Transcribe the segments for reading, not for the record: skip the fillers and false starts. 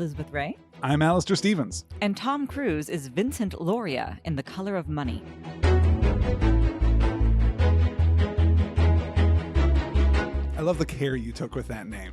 Elizabeth Ray. I'm Alistair Stevens. And Tom Cruise is Vincent Loria in The Color of Money. I love the care you took with that name.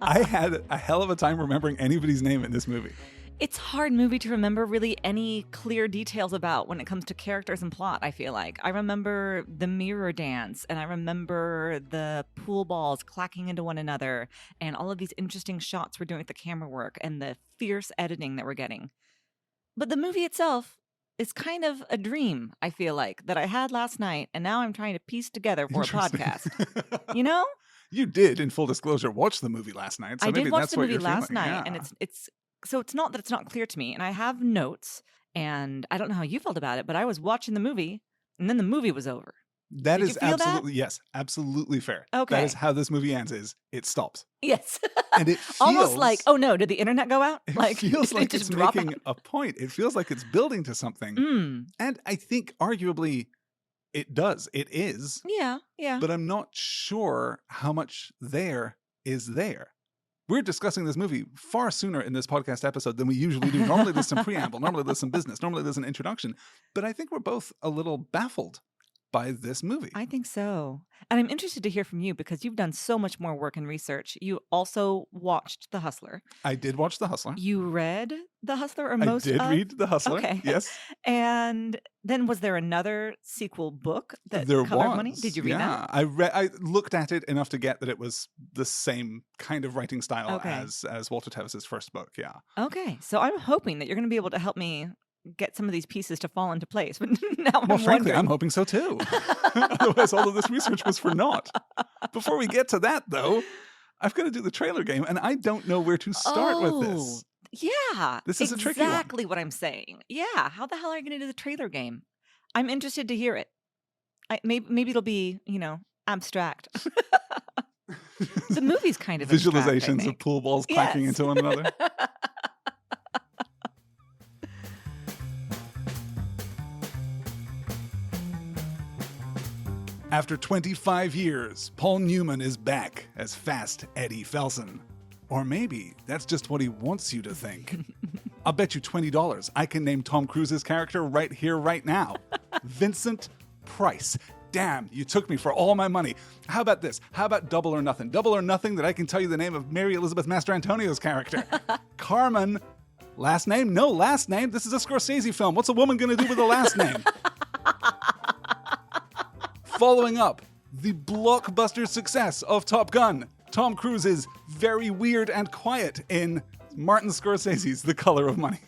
I had a hell of a time remembering anybody's name in this movie. It's a hard movie to remember really any clear details about when it comes to characters and plot, I feel like. I remember the mirror dance, and I remember the pool balls clacking into one another, and all of these interesting shots we're doing with the camera work, and the fierce editing that we're getting. But the movie itself is kind of a dream, I feel like, that I had last night, and now I'm trying to piece together for a podcast. You know? You did, in full disclosure, watch the movie last night. So I maybe did watch that's the what movie you're last feeling. night, Yeah. and so it's not that it's not clear to me, and I have notes, and I don't know how you felt about it, but I was watching the movie, and then the movie was over. That Did is you feel that? absolutely, yes, absolutely fair. Okay. That is how this movie ends, is it stops. Yes. And it feels... Almost like, oh no, did the internet go out? It Like, feels did it like just it's drop making out? a point. It feels like it's building to something. And I think, arguably, it does. It is. Yeah. But I'm not sure how much there is there. We're discussing this movie far sooner in this podcast episode than we usually do. Normally there's some preamble, normally there's some business, normally there's an introduction. But I think we're both a little baffled by this movie. I think so. And I'm interested to hear from you because you've done so much more work and research. You also watched The Hustler. I did watch The Hustler. You read The Hustler, or most I did of? read The Hustler. Okay. Yes. And then was there another sequel book that There Color of was. Money? Did you read that? I looked at it enough to get that it was the same kind of writing style Okay. as Walter Tevis's first book. Yeah. Okay. So I'm hoping that you're going to be able to help me get some of these pieces to fall into place. But now Well, frankly, I'm wondering. hoping so too. Otherwise, all of this research was for naught. Before we get to that, though, I've got to do the trailer game, and I don't know where to start with this. Yeah. This is a tricky one. Exactly what I'm saying. Yeah. How the hell are you going to do the trailer game? I'm interested to hear it. Maybe it'll be, abstract. The movie's kind of abstract, I Visualizations of think. pool balls clacking Yes. into one another. After 25 years, Paul Newman is back as Fast Eddie Felson. Or maybe that's just what he wants you to think. I'll bet you $20 I can name Tom Cruise's character right here, right now. Vincent Price. Damn, you took me for all my money. How about this? How about Double or Nothing? Double or Nothing that I can tell you the name of Mary Elizabeth Mastrantonio's character. Carmen. Last name? No last name. This is a Scorsese film. What's a woman going to do with a last name? Following up, the blockbuster success of Top Gun. Tom Cruise is very weird and quiet in Martin Scorsese's The Color of Money.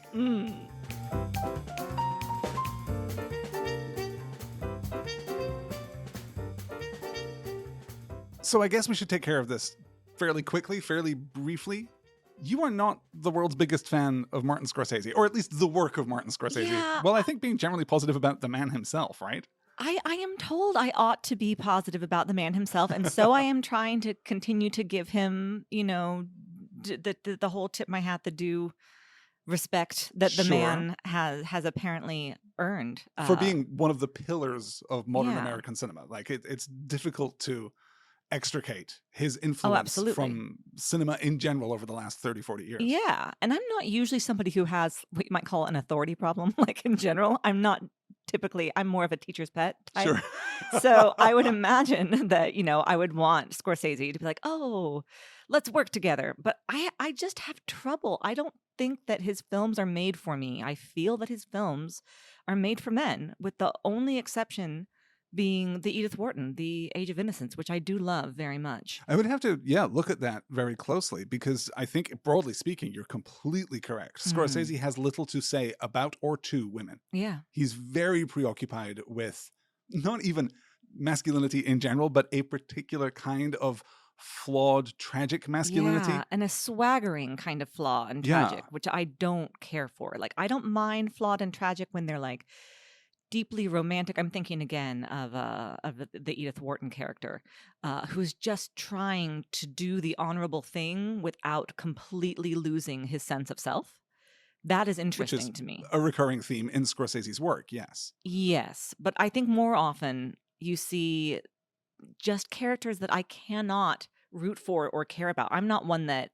So I guess we should take care of this fairly quickly, fairly briefly. You are not the world's biggest fan of Martin Scorsese, or at least the work of Martin Scorsese. Yeah. Well, I think being generally positive about the man himself, right? I am told I ought to be positive about the man himself, and so I am trying to continue to give him, the whole tip my hat, the due respect that the Sure. man has apparently earned For being one of the pillars of modern yeah. American cinema. Like, it's difficult to extricate his influence absolutely. from cinema in general over the last 30, 40 years. Yeah, and I'm not usually somebody who has what you might call an authority problem. Like in general, I'm more of a teacher's pet type. Sure. So I would imagine that, I would want Scorsese to be like, oh, let's work together. But I just have trouble. I don't think that his films are made for me. I feel that his films are made for men, with the only exception being the Edith Wharton, The Age of Innocence, which I do love very much. I would have to, look at that very closely, because I think, broadly speaking, you're completely correct. Scorsese has little to say about or to women. Yeah. He's very preoccupied with not even masculinity in general, but a particular kind of flawed, tragic masculinity. Yeah, and a swaggering kind of flaw and tragic, which I don't care for. Like, I don't mind flawed and tragic when they're like deeply romantic. I'm thinking again of the Edith Wharton character, who's just trying to do the honorable thing without completely losing his sense of self. That is interesting Which is to me. a recurring theme in Scorsese's work, yes. Yes, but I think more often you see just characters that I cannot root for or care about. I'm not one that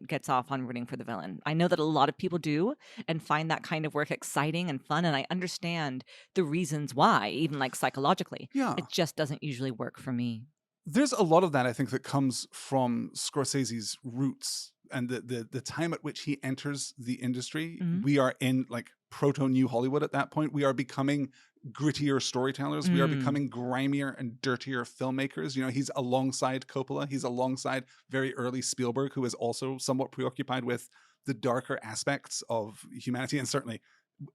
gets off on rooting for the villain. I know that a lot of people do and find that kind of work exciting and fun, and I understand the reasons why, even like psychologically. Yeah. It just doesn't usually work for me. There's a lot of that, I think, that comes from Scorsese's roots and the time at which he enters the industry. Mhm. We are in like proto-new Hollywood at that point. We are becoming grittier storytellers. We are becoming grimier and dirtier filmmakers. You know, he's alongside Coppola. He's alongside very early Spielberg, who is also somewhat preoccupied with the darker aspects of humanity, and certainly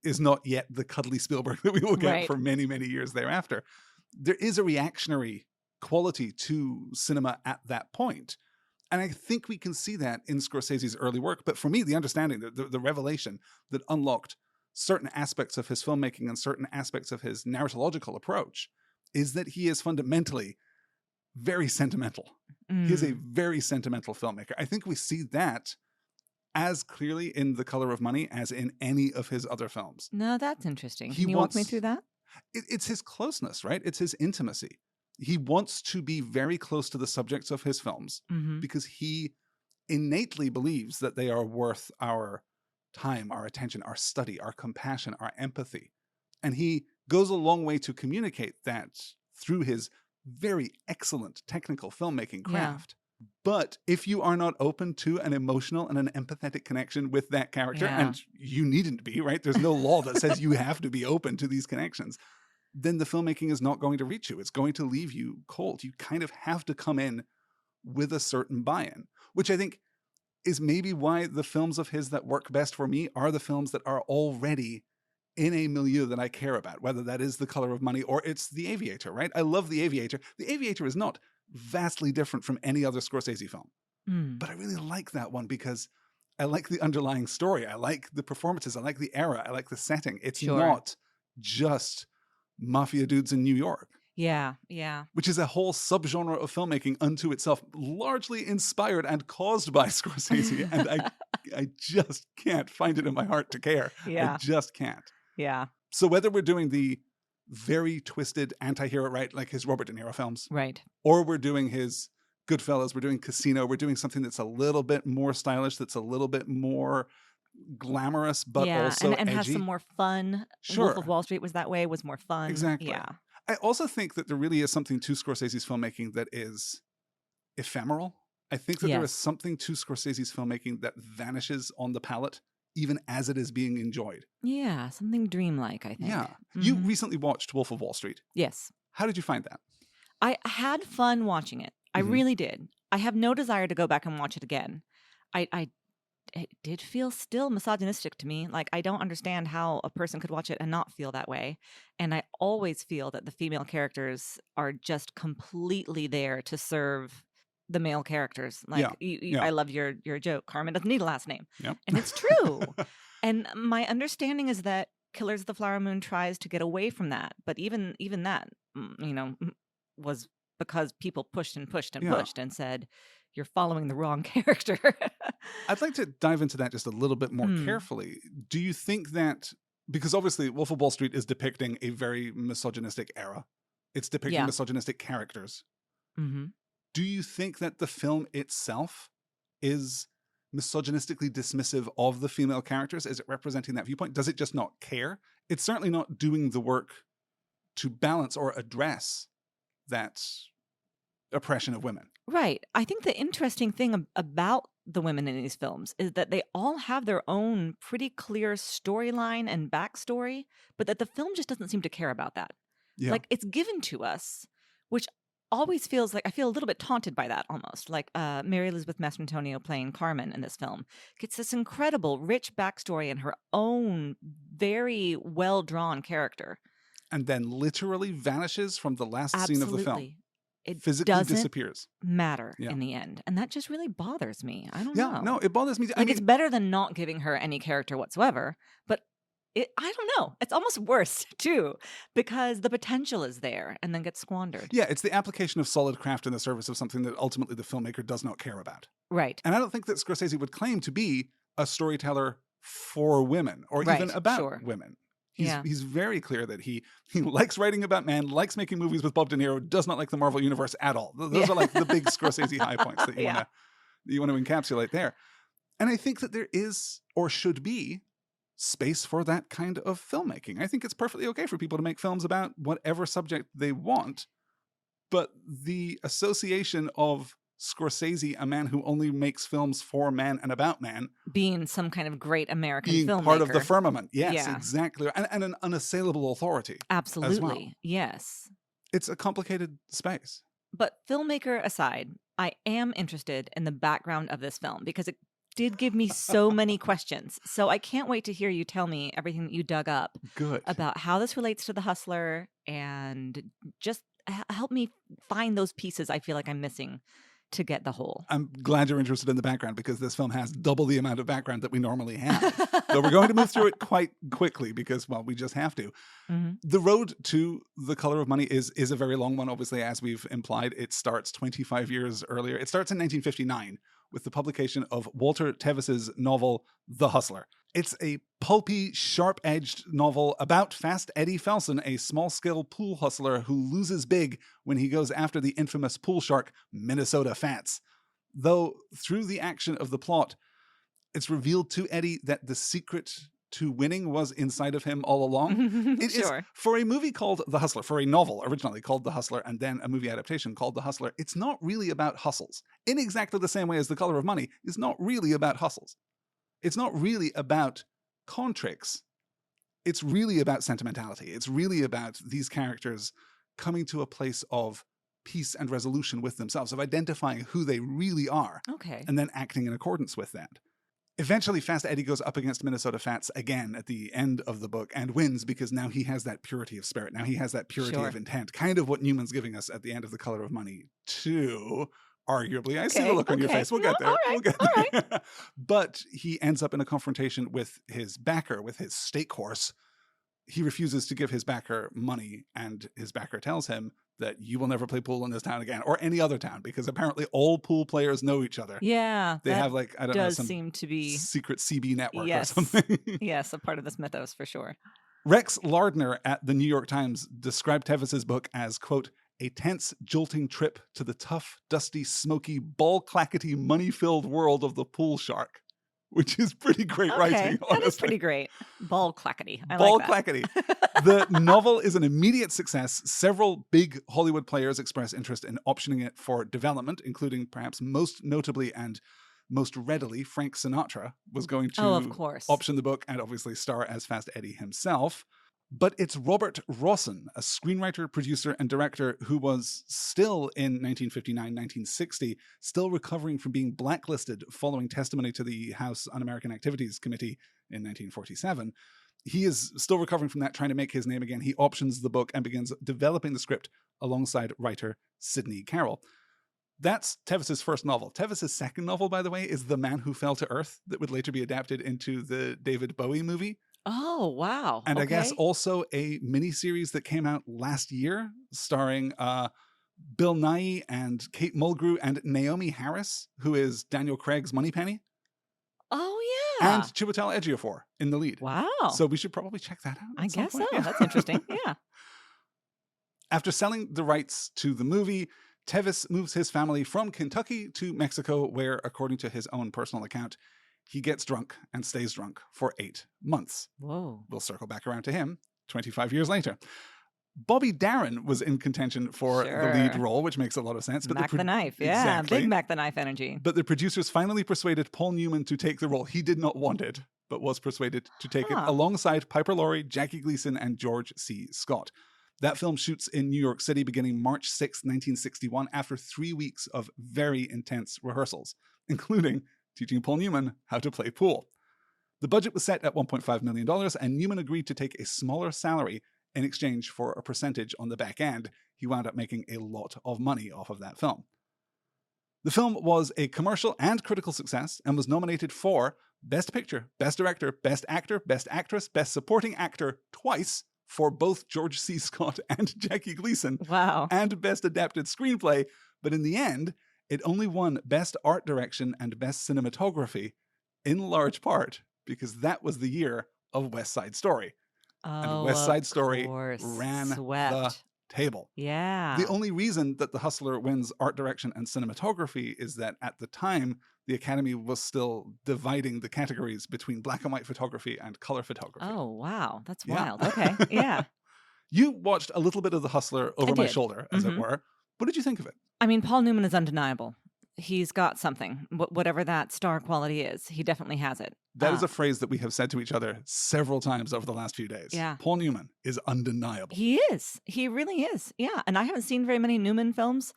is not yet the cuddly Spielberg that we will get Right. for many, many years thereafter. There is a reactionary quality to cinema at that point. And I think we can see that in Scorsese's early work. But for me, the understanding, the revelation that unlocked certain aspects of his filmmaking and certain aspects of his narratological approach is that he is fundamentally very sentimental. He is a very sentimental filmmaker. I think we see that as clearly in The Color of Money as in any of his other films. No, that's interesting. He Can you walk me wants- through that? It's his closeness, right? It's his intimacy. He wants to be very close to the subjects of his films Mm-hmm. because he innately believes that they are worth our time, our attention, our study, our compassion, our empathy. And he goes a long way to communicate that through his very excellent technical filmmaking craft. But if you are not open to an emotional and an empathetic connection with that character, Yeah. and you needn't be, right? There's no law that says you have to be open to these connections, then the filmmaking is not going to reach you. It's going to leave you cold. You kind of have to come in with a certain buy-in, which I think is maybe why the films of his that work best for me are the films that are already in a milieu that I care about, whether that is The Color of Money or it's The Aviator, right? I love The Aviator. The Aviator is not vastly different from any other Scorsese film, but I really like that one because I like the underlying story. I like the performances. I like the era. I like the setting. It's Sure. not just mafia dudes in New York, Yeah, yeah. which is a whole subgenre of filmmaking unto itself, largely inspired and caused by Scorsese. And I just can't find it in my heart to care. Yeah. I just can't. Yeah, So whether we're doing the very twisted anti-hero, right, like his Robert De Niro films, right. or we're doing his Goodfellas, we're doing Casino, we're doing something that's a little bit more stylish, that's a little bit more glamorous, but yeah, also and edgy. has some more fun. Sure. Wolf of Wall Street was that way, was more fun. Exactly. Yeah. I also think that there really is something to Scorsese's filmmaking that is ephemeral. I think that there is Yes. something to Scorsese's filmmaking that vanishes on the palette even as it is being enjoyed. Yeah, something dreamlike, I think. Yeah. You Mhm. recently watched Wolf of Wall Street. Yes. How did you find that? I had fun watching it. I Mhm. really did. I have no desire to go back and watch it again. It did feel still misogynistic to me. Like, I don't understand how a person could watch it and not feel that way. And I always feel that the female characters are just completely there to serve the male characters. Like, Yeah. I love your joke. Carmen doesn't need a last name. Yep. And it's true. And my understanding is that Killers of the Flower Moon tries to get away from that. But even that, was because people pushed and pushed and Yeah. pushed and said, you're following the wrong character. I'd like to dive into that just a little bit more carefully. Do you think that, because obviously Wolf of Wall Street is depicting a very misogynistic era, it's depicting Yeah. misogynistic characters. Mm-hmm. Do you think that the film itself is misogynistically dismissive of the female characters? Is it representing that viewpoint? Does it just not care? It's certainly not doing the work to balance or address that oppression of women. Right. I think the interesting thing about the women in these films is that they all have their own pretty clear storyline and backstory, but that the film just doesn't seem to care about that. Yeah. Like, it's given to us, which always feels like I feel a little bit taunted by that almost. Like Mary Elizabeth Mastrantonio playing Carmen in this film gets this incredible, rich backstory and her own very well-drawn character. And then literally vanishes from the last scene of the film. Absolutely. It Physically doesn't disappears. matter Yeah. in the end. And that just really bothers me. I don't Yeah, know. no, it bothers me. Like, it's better than not giving her any character whatsoever, but I don't know. It's almost worse too, because the potential is there and then gets squandered. Yeah, it's the application of solid craft in the service of something that ultimately the filmmaker does not care about. Right. And I don't think that Scorsese would claim to be a storyteller for women or Right, even about sure. women. Yeah. He's very clear that he likes writing about men, likes making movies with Bob De Niro, does not like the Marvel Universe at all. Those are like the big Scorsese high points that you want to encapsulate there. And I think that there is, or should be, space for that kind of filmmaking. I think it's perfectly okay for people to make films about whatever subject they want, but the association of Scorsese, a man who only makes films for men and about men, being some kind of great American being filmmaker. part of the firmament. Yes, Yeah. exactly. And an unassailable authority. Absolutely. As well. Yes. It's a complicated space. But filmmaker aside, I am interested in the background of this film because it did give me so many questions. So I can't wait to hear you tell me everything that you dug up about how this relates to The Hustler, and just help me find those pieces I feel like I'm missing to get the whole. I'm glad you're interested in the background, because this film has double the amount of background that we normally have. So we're going to move through it quite quickly because, well, we just have to. Mm-hmm. The road to The Color of Money is a very long one, obviously, as we've implied. It starts 25 years earlier. It starts in 1959 with the publication of Walter Tevis's novel, The Hustler. It's a pulpy, sharp-edged novel about Fast Eddie Felson, a small-scale pool hustler who loses big when he goes after the infamous pool shark Minnesota Fats. Though, through the action of the plot, it's revealed to Eddie that the secret to winning was inside of him all along. It is, for a movie called The Hustler, for a novel originally called The Hustler, and then a movie adaptation called The Hustler, it's not really about hustles. In exactly the same way as The Color of Money is not really about hustles. It's not really about con tricks. It's really about sentimentality. It's really about these characters coming to a place of peace and resolution with themselves, of identifying who they really are, and then acting in accordance with that. Eventually, Fast Eddie goes up against Minnesota Fats again at the end of the book and wins, because now he has that purity of spirit. Now he has that purity of intent. Kind of what Newman's giving us at the end of The Color of Money, too. Arguably. I see the look on your face. We'll get there. We'll get there. But he ends up in a confrontation with his backer, with his stake horse. He refuses to give his backer money, and his backer tells him that you will never play pool in this town again, or any other town, because apparently all pool players know each other. Yeah. They have, like, I don't know, some seem to be secret CB network or something. Yes, a part of this mythos for sure. Rex Lardner at the New York Times described Tevis's book as, quote, a tense, jolting trip to the tough, dusty, smoky, ball-clackety, money-filled world of the pool shark, which is pretty great writing, honestly. That is pretty great. Ball-clackety. I like that. The novel is an immediate success. Several big Hollywood players express interest in optioning it for development, including perhaps most notably and most readily, Frank Sinatra was going to option the book and obviously star as Fast Eddie himself. But it's Robert Rossen, a screenwriter, producer, and director who was still in 1959, 1960, still recovering from being blacklisted following testimony to the House Un-American Activities Committee in 1947. He is still recovering from that, trying to make his name again. He options the book and begins developing the script alongside writer Sidney Carroll. That's Tevis's first novel. Tevis's second novel, by the way, is The Man Who Fell to Earth, that would later be adapted into the David Bowie movie. Oh, wow. And I guess also a miniseries that came out last year starring Bill Nighy and Kate Mulgrew and Naomi Harris, who is Daniel Craig's Moneypenny. Oh, yeah. And Chiwetel Ejiofor in the lead. Wow. So we should probably check that out. I guess so. Yeah. That's interesting. Yeah. After selling the rights to the movie, Tevis moves his family from Kentucky to Mexico, where, according to his own personal account, he gets drunk and stays drunk for 8 months. Whoa. We'll circle back around to him 25 years later. Bobby Darin was in contention for the lead role, which makes a lot of sense. But Mac the Knife. Yeah, exactly. Big Mac the Knife energy. But the producers finally persuaded Paul Newman to take the role. He did not want it, but was persuaded to take it alongside Piper Laurie, Jackie Gleason, and George C. Scott. That film shoots in New York City beginning March 6, 1961, after 3 weeks of very intense rehearsals, including teaching Paul Newman how to play pool. The budget was set at $1.5 million, and Newman agreed to take a smaller salary in exchange for a percentage on the back end. He wound up making a lot of money off of that film. The film was a commercial and critical success and was nominated for Best Picture, Best Director, Best Actor, Best Actress, Best Supporting Actor twice for both George C. Scott and Jackie Gleason. Wow. And Best Adapted Screenplay. But in the end, it only won Best Art Direction and Best Cinematography, in large part because that was the year of West Side Story. Oh, West Side of Story course. ran the Swept. table. Yeah. The only reason that The Hustler wins art direction and cinematography is that at the time, the Academy was still dividing the categories between black and white photography and color photography. Oh, wow. That's Yeah. wild. Okay. Yeah. You watched a little bit of The Hustler over I my did. shoulder, as it were. What did you think of it? I mean, Paul Newman is undeniable. He's got something, whatever that star quality is. He definitely has it. That is a phrase that we have said to each other several times over the last few days. Yeah. Paul Newman is undeniable. He is. He really is. Yeah. And I haven't seen very many Newman films.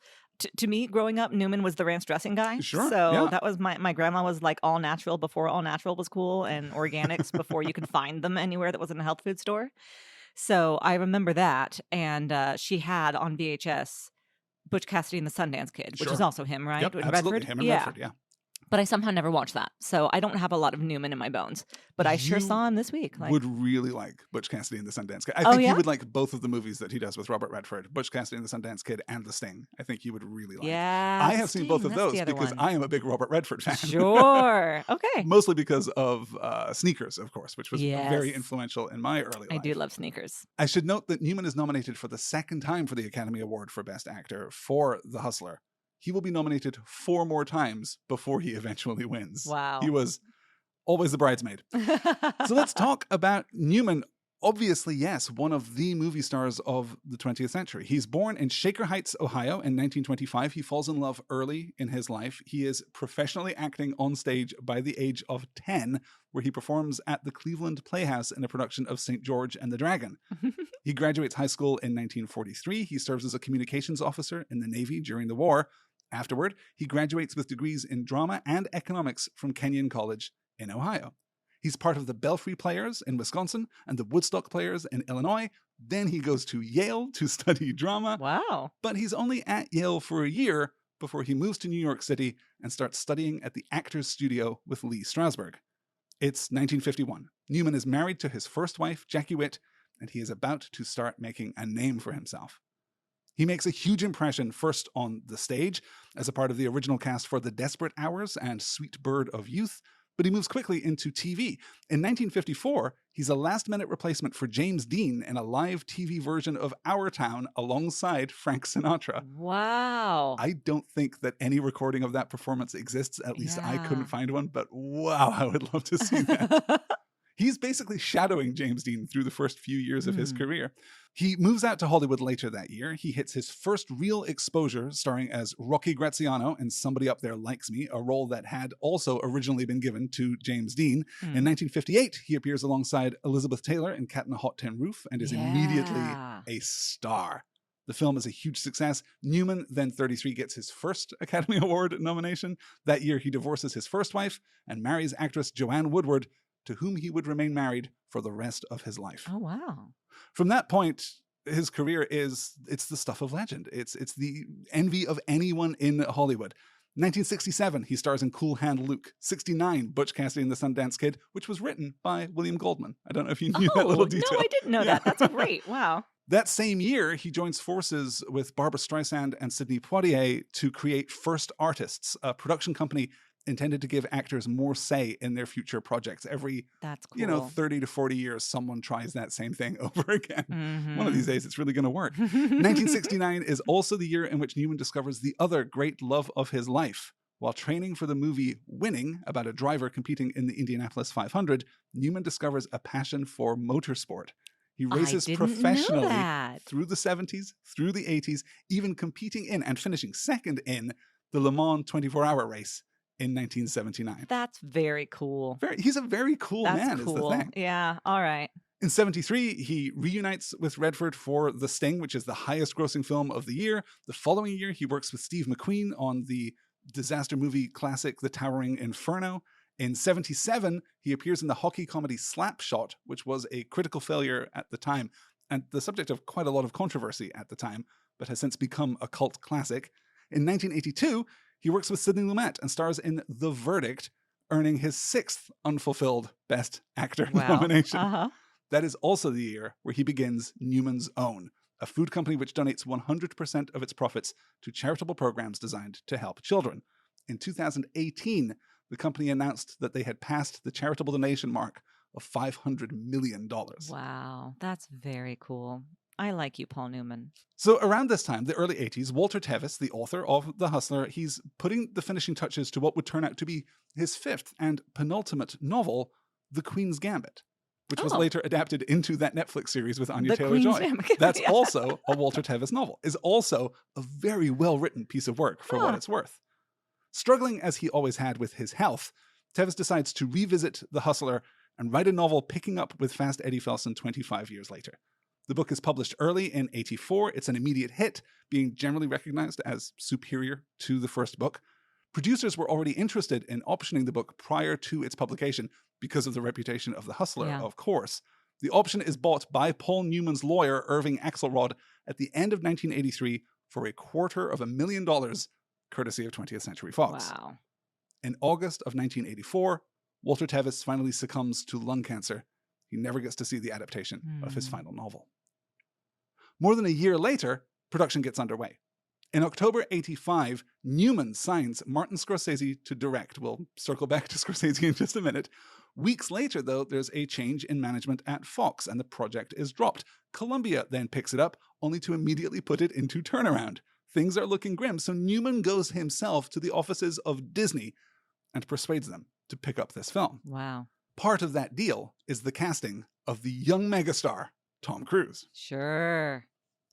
To me, growing up, Newman was the ranch dressing guy. Sure, So yeah. that was my grandma was like all natural before all natural was cool, and organics before you could find them anywhere that wasn't a health food store. So I remember that. And she had on VHS Butch Cassidy and the Sundance Kid, which is Sure. also him, right? Yep, In absolutely. Redford? Him and Yeah. Redford, yeah. But I somehow never watched that. So I don't have a lot of Newman in my bones. But I sure You saw him this week. Like, would really like Butch Cassidy and the Sundance Kid. I Oh, think yeah? you would like both of the movies that he does with Robert Redford, Butch Cassidy and the Sundance Kid and The Sting. I think you would really like. yeah. I The have seen both Sting, of that's those the other because one. I am a big Robert Redford fan. Sure. Okay. Mostly because of Sneakers, of course, which was very Yes. influential in my early life. I do love Sneakers. I should note that Newman is nominated for the second time for the Academy Award for Best Actor for The Hustler. He will be nominated 4 more times before he eventually wins. Wow. He was always the bridesmaid. So let's talk about Newman. Obviously, yes, one of the movie stars of the 20th century. He's born in Shaker Heights, Ohio in 1925. He falls in love early in his life. He is professionally acting on stage by the age of 10, where he performs at the Cleveland Playhouse in a production of St. George and the Dragon. He graduates high school in 1943. He serves as a communications officer in the Navy during the war. Afterward, he graduates with degrees in drama and economics from Kenyon College in Ohio. He's part of the Belfry Players in Wisconsin and the Woodstock Players in Illinois. Then he goes to Yale to study drama. Wow. But he's only at Yale for a year before he moves to New York City and starts studying at the Actors Studio with Lee Strasberg. It's 1951. Newman is married to his first wife, Jackie Witt, and he is about to start making a name for himself. He makes a huge impression first on the stage as a part of the original cast for The Desperate Hours and Sweet Bird of Youth, but he moves quickly into TV. In 1954, he's a last-minute replacement for James Dean in a live TV version of Our Town alongside Frank Sinatra. Wow. I don't think that any recording of that performance exists. At least I couldn't Yeah. find one, but wow, I would love to see that. He's basically shadowing James Dean through the first few years of his career. He moves out to Hollywood later that year. He hits his first real exposure starring as Rocky Graziano in Somebody Up There Likes Me, a role that had also originally been given to James Dean. In 1958, he appears alongside Elizabeth Taylor in Cat in a Hot Tin Roof and is immediately Yeah. a star. The film is a huge success. Newman, then 33, gets his first Academy Award nomination. That year, he divorces his first wife and marries actress Joanne Woodward, to whom he would remain married for the rest of his life. Oh, wow. From that point, his career it's the stuff of legend. It's the envy of anyone in Hollywood. 1967, he stars in Cool Hand Luke. 69, Butch Cassidy and the Sundance Kid, which was written by William Goldman. I don't know if you knew that little detail. No, I didn't know Yeah. that. That's great. Wow. That same year, he joins forces with Barbra Streisand and Sidney Poitier to create First Artists, a production company intended to give actors more say in their future projects. Every, That's cool. 30 to 40 years, someone tries that same thing over again. Mhm. One of these days, it's really going to work. 1969 is also the year in which Newman discovers the other great love of his life. While training for the movie Winning, about a driver competing in the Indianapolis 500, Newman discovers a passion for motorsport. He races didn't know professionally that. through the 70s, through the 80s, even competing in and finishing second in the Le Mans 24-hour race in 1979. That's very cool. He's a very cool That's man, cool. is the thing. Yeah. All right. In 73, he reunites with Redford for The Sting, which is the highest grossing film of the year. The following year, he works with Steve McQueen on the disaster movie classic The Towering Inferno. In 77, he appears in the hockey comedy Slapshot, which was a critical failure at the time and the subject of quite a lot of controversy at the time, but has since become a cult classic. In 1982, he works with Sidney Lumet and stars in The Verdict, earning his 6th unfulfilled Best Actor Wow. nomination. Uh-huh. That is also the year where he begins Newman's Own, a food company which donates 100% of its profits to charitable programs designed to help children. In 2018, the company announced that they had passed the charitable donation mark of $500 million. Wow, that's very cool. I like you, Paul Newman. So around this time, the early 80s, Walter Tevis, the author of The Hustler, he's putting the finishing touches to what would turn out to be his fifth and penultimate novel, The Queen's Gambit, which was later adapted into that Netflix series with Anya Taylor-Joy. That's also a Walter Tevis novel, is also a very well-written piece of work for what it's worth. Struggling as he always had with his health, Tevis decides to revisit The Hustler and write a novel picking up with Fast Eddie Felson 25 years later. The book is published early in 1984. It's an immediate hit, being generally recognized as superior to the first book. Producers were already interested in optioning the book prior to its publication because of the reputation of The Hustler, of course. The option is bought by Paul Newman's lawyer, Irving Axelrod, at the end of 1983 for $250,000, courtesy of 20th Century Fox. Wow. In August of 1984, Walter Tevis finally succumbs to lung cancer. He never gets to see the adaptation of his final novel. More than a year later, production gets underway. In October 1985, Newman signs Martin Scorsese to direct. We'll circle back to Scorsese in just a minute. Weeks later, though, there's a change in management at Fox, and the project is dropped. Columbia then picks it up, only to immediately put it into turnaround. Things are looking grim, so Newman goes himself to the offices of Disney and persuades them to pick up this film. Wow. Part of that deal is the casting of the young megastar, Tom Cruise. Sure.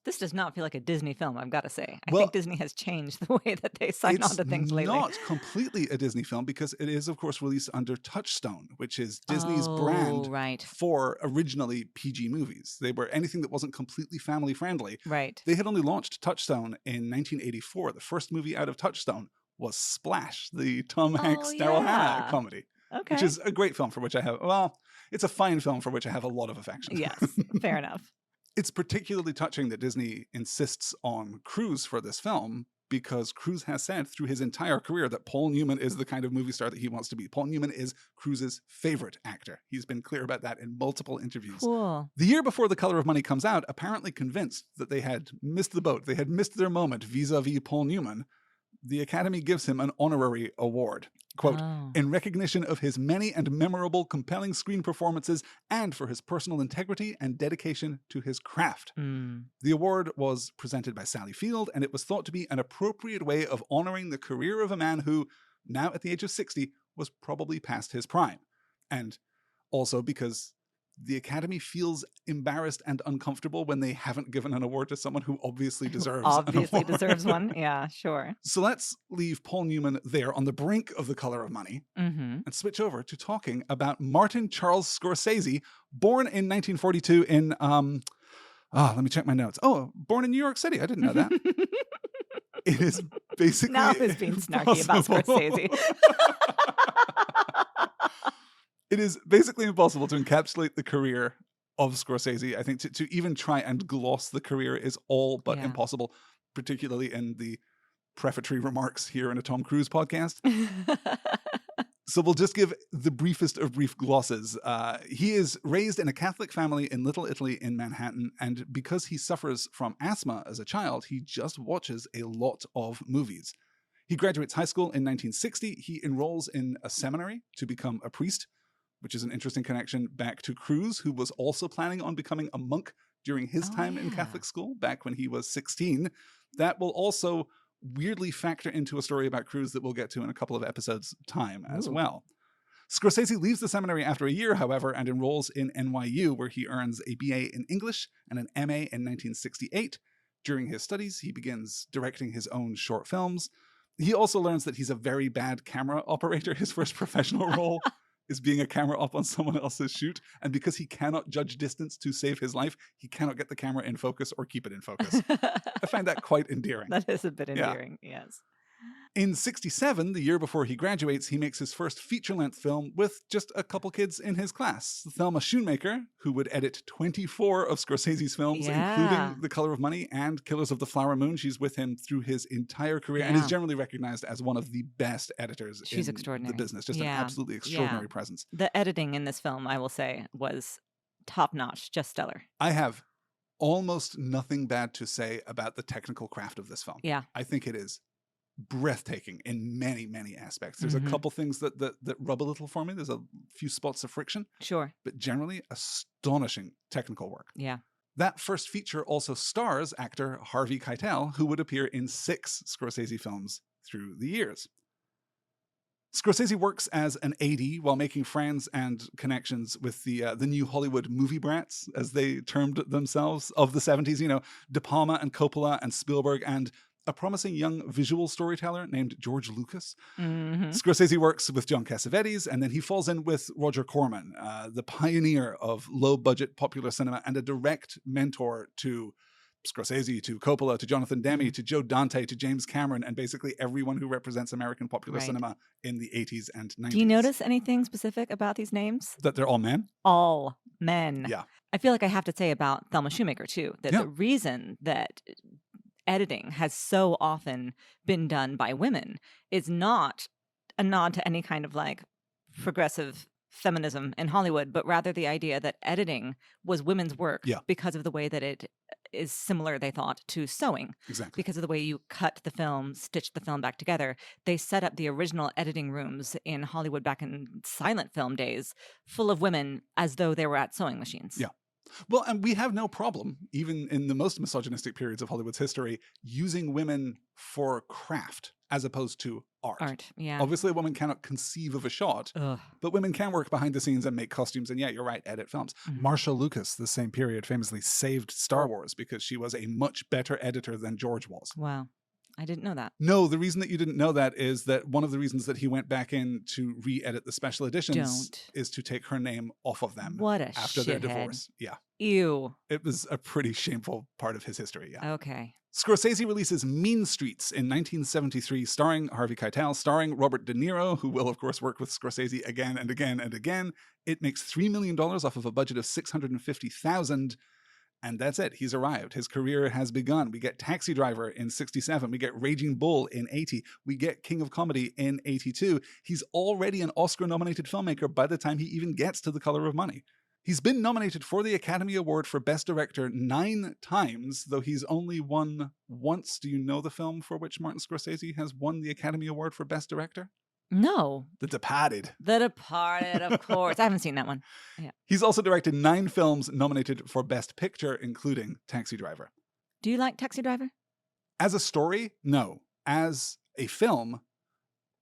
This does not feel like a Disney film, I've got to say. I think Disney has changed the way that they sign on to things lately. It's not completely a Disney film because it is, of course, released under Touchstone, which is Disney's brand for originally PG movies. They were anything that wasn't completely family-friendly. Right. They had only launched Touchstone in 1984. The first movie out of Touchstone was Splash, the Tom Hanks, Daryl Hannah comedy. Okay. Which is a great film for which I have, it's a fine film for which I have a lot of affection. Yes, fair enough. It's particularly touching that Disney insists on Cruise for this film because Cruise has said through his entire career that Paul Newman is the kind of movie star that he wants to be. Paul Newman is Cruise's favorite actor. He's been clear about that in multiple interviews. Cool. The year before The Color of Money comes out, apparently convinced that they had missed the boat, they had missed their moment vis-a-vis Paul Newman, the Academy gives him an honorary award. Quote, in recognition of his many and memorable, compelling screen performances and for his personal integrity and dedication to his craft. The award was presented by Sally Field, and it was thought to be an appropriate way of honoring the career of a man who, now at the age of 60, was probably past his prime. And also because the Academy feels embarrassed and uncomfortable when they haven't given an award to someone who obviously deserves an award. Deserves one. Yeah, sure. So let's leave Paul Newman there on the brink of The Color of Money and switch over to talking about Martin Charles Scorsese, born in 1942 in, let me check my notes. Oh, born in New York City. I didn't know that. It is basically now who's being snarky about Scorsese? It is basically impossible to encapsulate the career of Scorsese. I think to even try and gloss the career is all but impossible, particularly in the prefatory remarks here in a Tom Cruise podcast. So we'll just give the briefest of brief glosses. He is raised in a Catholic family in Little Italy in Manhattan, and because he suffers from asthma as a child, he just watches a lot of movies. He graduates high school in 1960. He enrolls in a seminary to become a priest, which is an interesting connection back to Cruise, who was also planning on becoming a monk during his time in Catholic school back when he was 16. That will also weirdly factor into a story about Cruise that we'll get to in a couple of episodes' time as well. Scorsese leaves the seminary after a year, however, and enrolls in NYU, where he earns a BA in English and an MA in 1968. During his studies, he begins directing his own short films. He also learns that he's a very bad camera operator. His first professional role is being a camera op on someone else's shoot. And because he cannot judge distance to save his life, he cannot get the camera in focus or keep it in focus. I find that quite endearing. That is a bit endearing, yes. In 67, the year before he graduates, he makes his first feature-length film with just a couple kids in his class. Thelma Schoonmaker, who would edit 24 of Scorsese's films, including The Color of Money and Killers of the Flower Moon. She's with him through his entire career and is generally recognized as one of the best editors in the business. Just an absolutely extraordinary presence. The editing in this film, I will say, was top-notch, just stellar. I have almost nothing bad to say about the technical craft of this film. Yeah. I think it is breathtaking in many, many aspects. There's a couple things that rub a little for me. There's a few spots of friction, Sure. but generally astonishing technical work. Yeah. That first feature also stars actor Harvey Keitel, who would appear in 6 Scorsese films through the years. Scorsese works as an AD while making friends and connections with the new Hollywood movie brats, as they termed themselves, of the 70s. You know, De Palma and Coppola and Spielberg, and a promising young visual storyteller named George Lucas. Scorsese works with John Cassavetes, and then he falls in with Roger Corman, the pioneer of low-budget popular cinema and a direct mentor to Scorsese, to Coppola, to Jonathan Demme, to Joe Dante, to James Cameron, and basically everyone who represents American popular cinema in the 80s and 90s. Do you notice anything specific about these names? That they're all men? All men. Yeah. I feel like I have to say about Thelma Shoemaker, too, that the reason that editing has so often been done by women is not a nod to any kind of like progressive feminism in Hollywood, but rather the idea that editing was women's work because of the way that it is similar, they thought, to sewing. Exactly. Because of the way you cut the film, stitch the film back together. They set up the original editing rooms in Hollywood back in silent film days full of women as though they were at sewing machines. Yeah. Well, and we have no problem, even in the most misogynistic periods of Hollywood's history, using women for craft as opposed to art. Yeah. Obviously, a woman cannot conceive of a shot, but women can work behind the scenes and make costumes. And yeah, you're right, edit films. Marsha Lucas, the same period, famously saved Star Wars because she was a much better editor than George was. Wow. I didn't know that. No, the reason that you didn't know that is that one of the reasons that he went back in to re-edit the special editions is to take her name off of them after their divorce. Yeah. Ew. It was a pretty shameful part of his history, yeah. Okay. Scorsese releases Mean Streets in 1973, starring Harvey Keitel, starring Robert De Niro, who will, of course, work with Scorsese again and again and again. It makes $3 million off of a budget of $650,000. And that's it. He's arrived. His career has begun. We get Taxi Driver in 67. We get Raging Bull in 80. We get King of Comedy in 82. He's already an Oscar-nominated filmmaker by the time he even gets to The Color of Money. He's been nominated for the Academy Award for Best Director 9 times, though he's only won once. Do you know the film for which Martin Scorsese has won the Academy Award for Best Director? No. The Departed. The Departed, of course. I haven't seen that one. Yeah. He's also directed 9 films nominated for Best Picture, including Taxi Driver. Do you like Taxi Driver? As a story, no. As a film,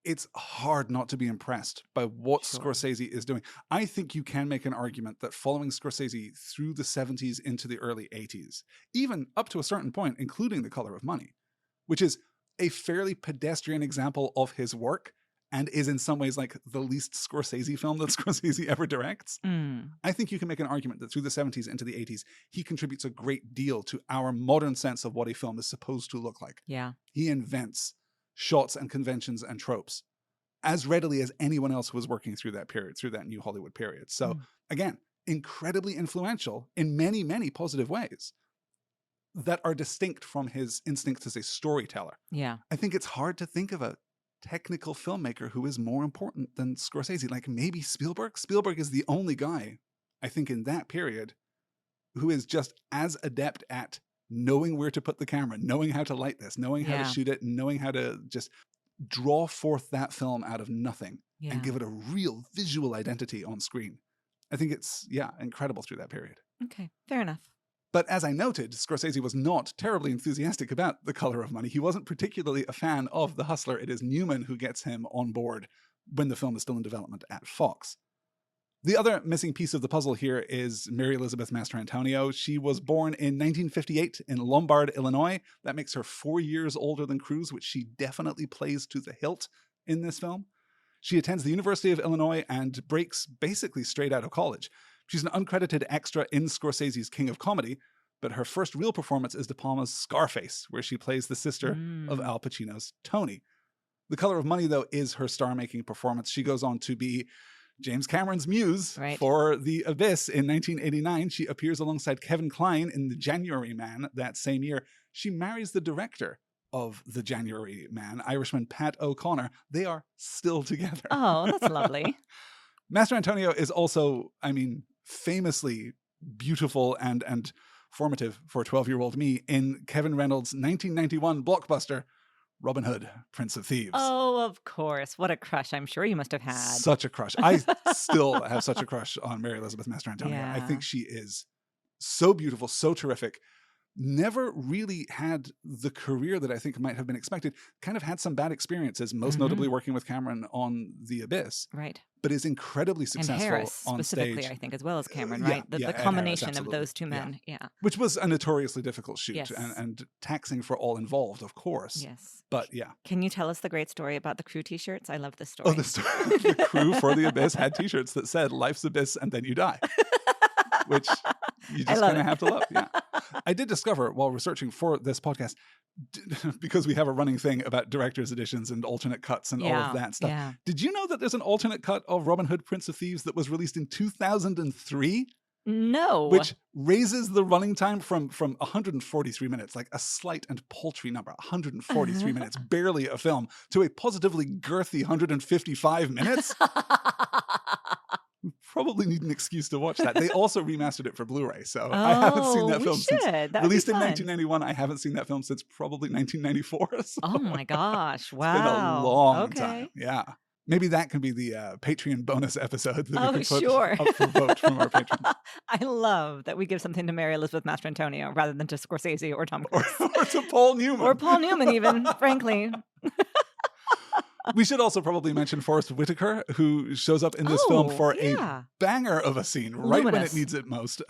it's hard not to be impressed by what Scorsese is doing. I think you can make an argument that following Scorsese through the 70s into the early 80s, even up to a certain point, including The Color of Money, which is a fairly pedestrian example of his work, and is in some ways like the least Scorsese film that Scorsese ever directs. I think you can make an argument that through the 70s into the 80s, he contributes a great deal to our modern sense of what a film is supposed to look like. Yeah. He invents shots and conventions and tropes as readily as anyone else who was working through that period, through that new Hollywood period. So again, incredibly influential in many, many positive ways that are distinct from his instincts as a storyteller. Yeah. I think it's hard to think of a technical filmmaker who is more important than Scorsese. Like maybe Spielberg. Spielberg is the only guy, I think, in that period who is just as adept at knowing where to put the camera, knowing how to light this, knowing how to shoot it, knowing how to just draw forth that film out of nothing and give it a real visual identity on screen. I think it's, incredible through that period. Okay, fair enough. But as I noted, Scorsese was not terribly enthusiastic about The Color of Money. He wasn't particularly a fan of The Hustler. It is Newman who gets him on board when the film is still in development at Fox. The other missing piece of the puzzle here is Mary Elizabeth Mastrantonio. She was born in 1958 in Lombard, Illinois. That makes her 4 years older than Cruise, which she definitely plays to the hilt in this film. She attends the University of Illinois and breaks basically straight out of college. She's an uncredited extra in Scorsese's King of Comedy, but her first real performance is De Palma's Scarface, where she plays the sister of Al Pacino's Tony. The Color of Money, though, is her star-making performance. She goes on to be James Cameron's muse for The Abyss in 1989. She appears alongside Kevin Kline in The January Man that same year. She marries the director of The January Man, Irishman Pat O'Connor. They are still together. Oh, that's lovely. Mastrantonio is also, famously beautiful and formative for 12-year-old me in Kevin Reynolds' 1991 blockbuster, Robin Hood, Prince of Thieves. Oh, of course. What a crush I'm sure you must have had. Such a crush. I still have such a crush on Mary Elizabeth Mastrantonio. Yeah. I think she is so beautiful, so terrific. Never really had the career that I think might have been expected. Kind of had some bad experiences, most notably working with Cameron on The Abyss. Right. But is incredibly successful and Harris, on specifically, stage. I think, as well as Cameron, Yeah, right? The Ed combination Harris, of those two men. Yeah. Which was a notoriously difficult shoot Yes. and taxing for all involved, of course. Yes. But yeah. Can you tell us the great story about the crew t-shirts? I love this story. Oh, the crew for The Abyss had t-shirts that said, "Life's Abyss and then you die." Which you just kind of have to love. Yeah. I did discover while researching for this podcast, because we have a running thing about director's editions and alternate cuts and all of that stuff. Yeah. Did you know that there's an alternate cut of Robin Hood, Prince of Thieves that was released in 2003? No. Which raises the running time from 143 minutes, like a slight and paltry number, 143 minutes, barely a film, to a positively girthy 155 minutes. We probably need an excuse to watch that. They also remastered it for Blu-ray, so I haven't seen that film since. Released in 1991, I haven't seen that film since probably 1994. So oh my gosh! Wow, it's been a long time. Yeah, maybe that can be the Patreon bonus episode that we can put up for vote from our patrons. I love that we give something to Mary Elizabeth Mastrantonio rather than to Scorsese or Tom Cruise or to Paul Newman or Paul Newman, even frankly. We should also probably mention Forrest Whitaker, who shows up in this film for a banger of a scene right when it needs it most.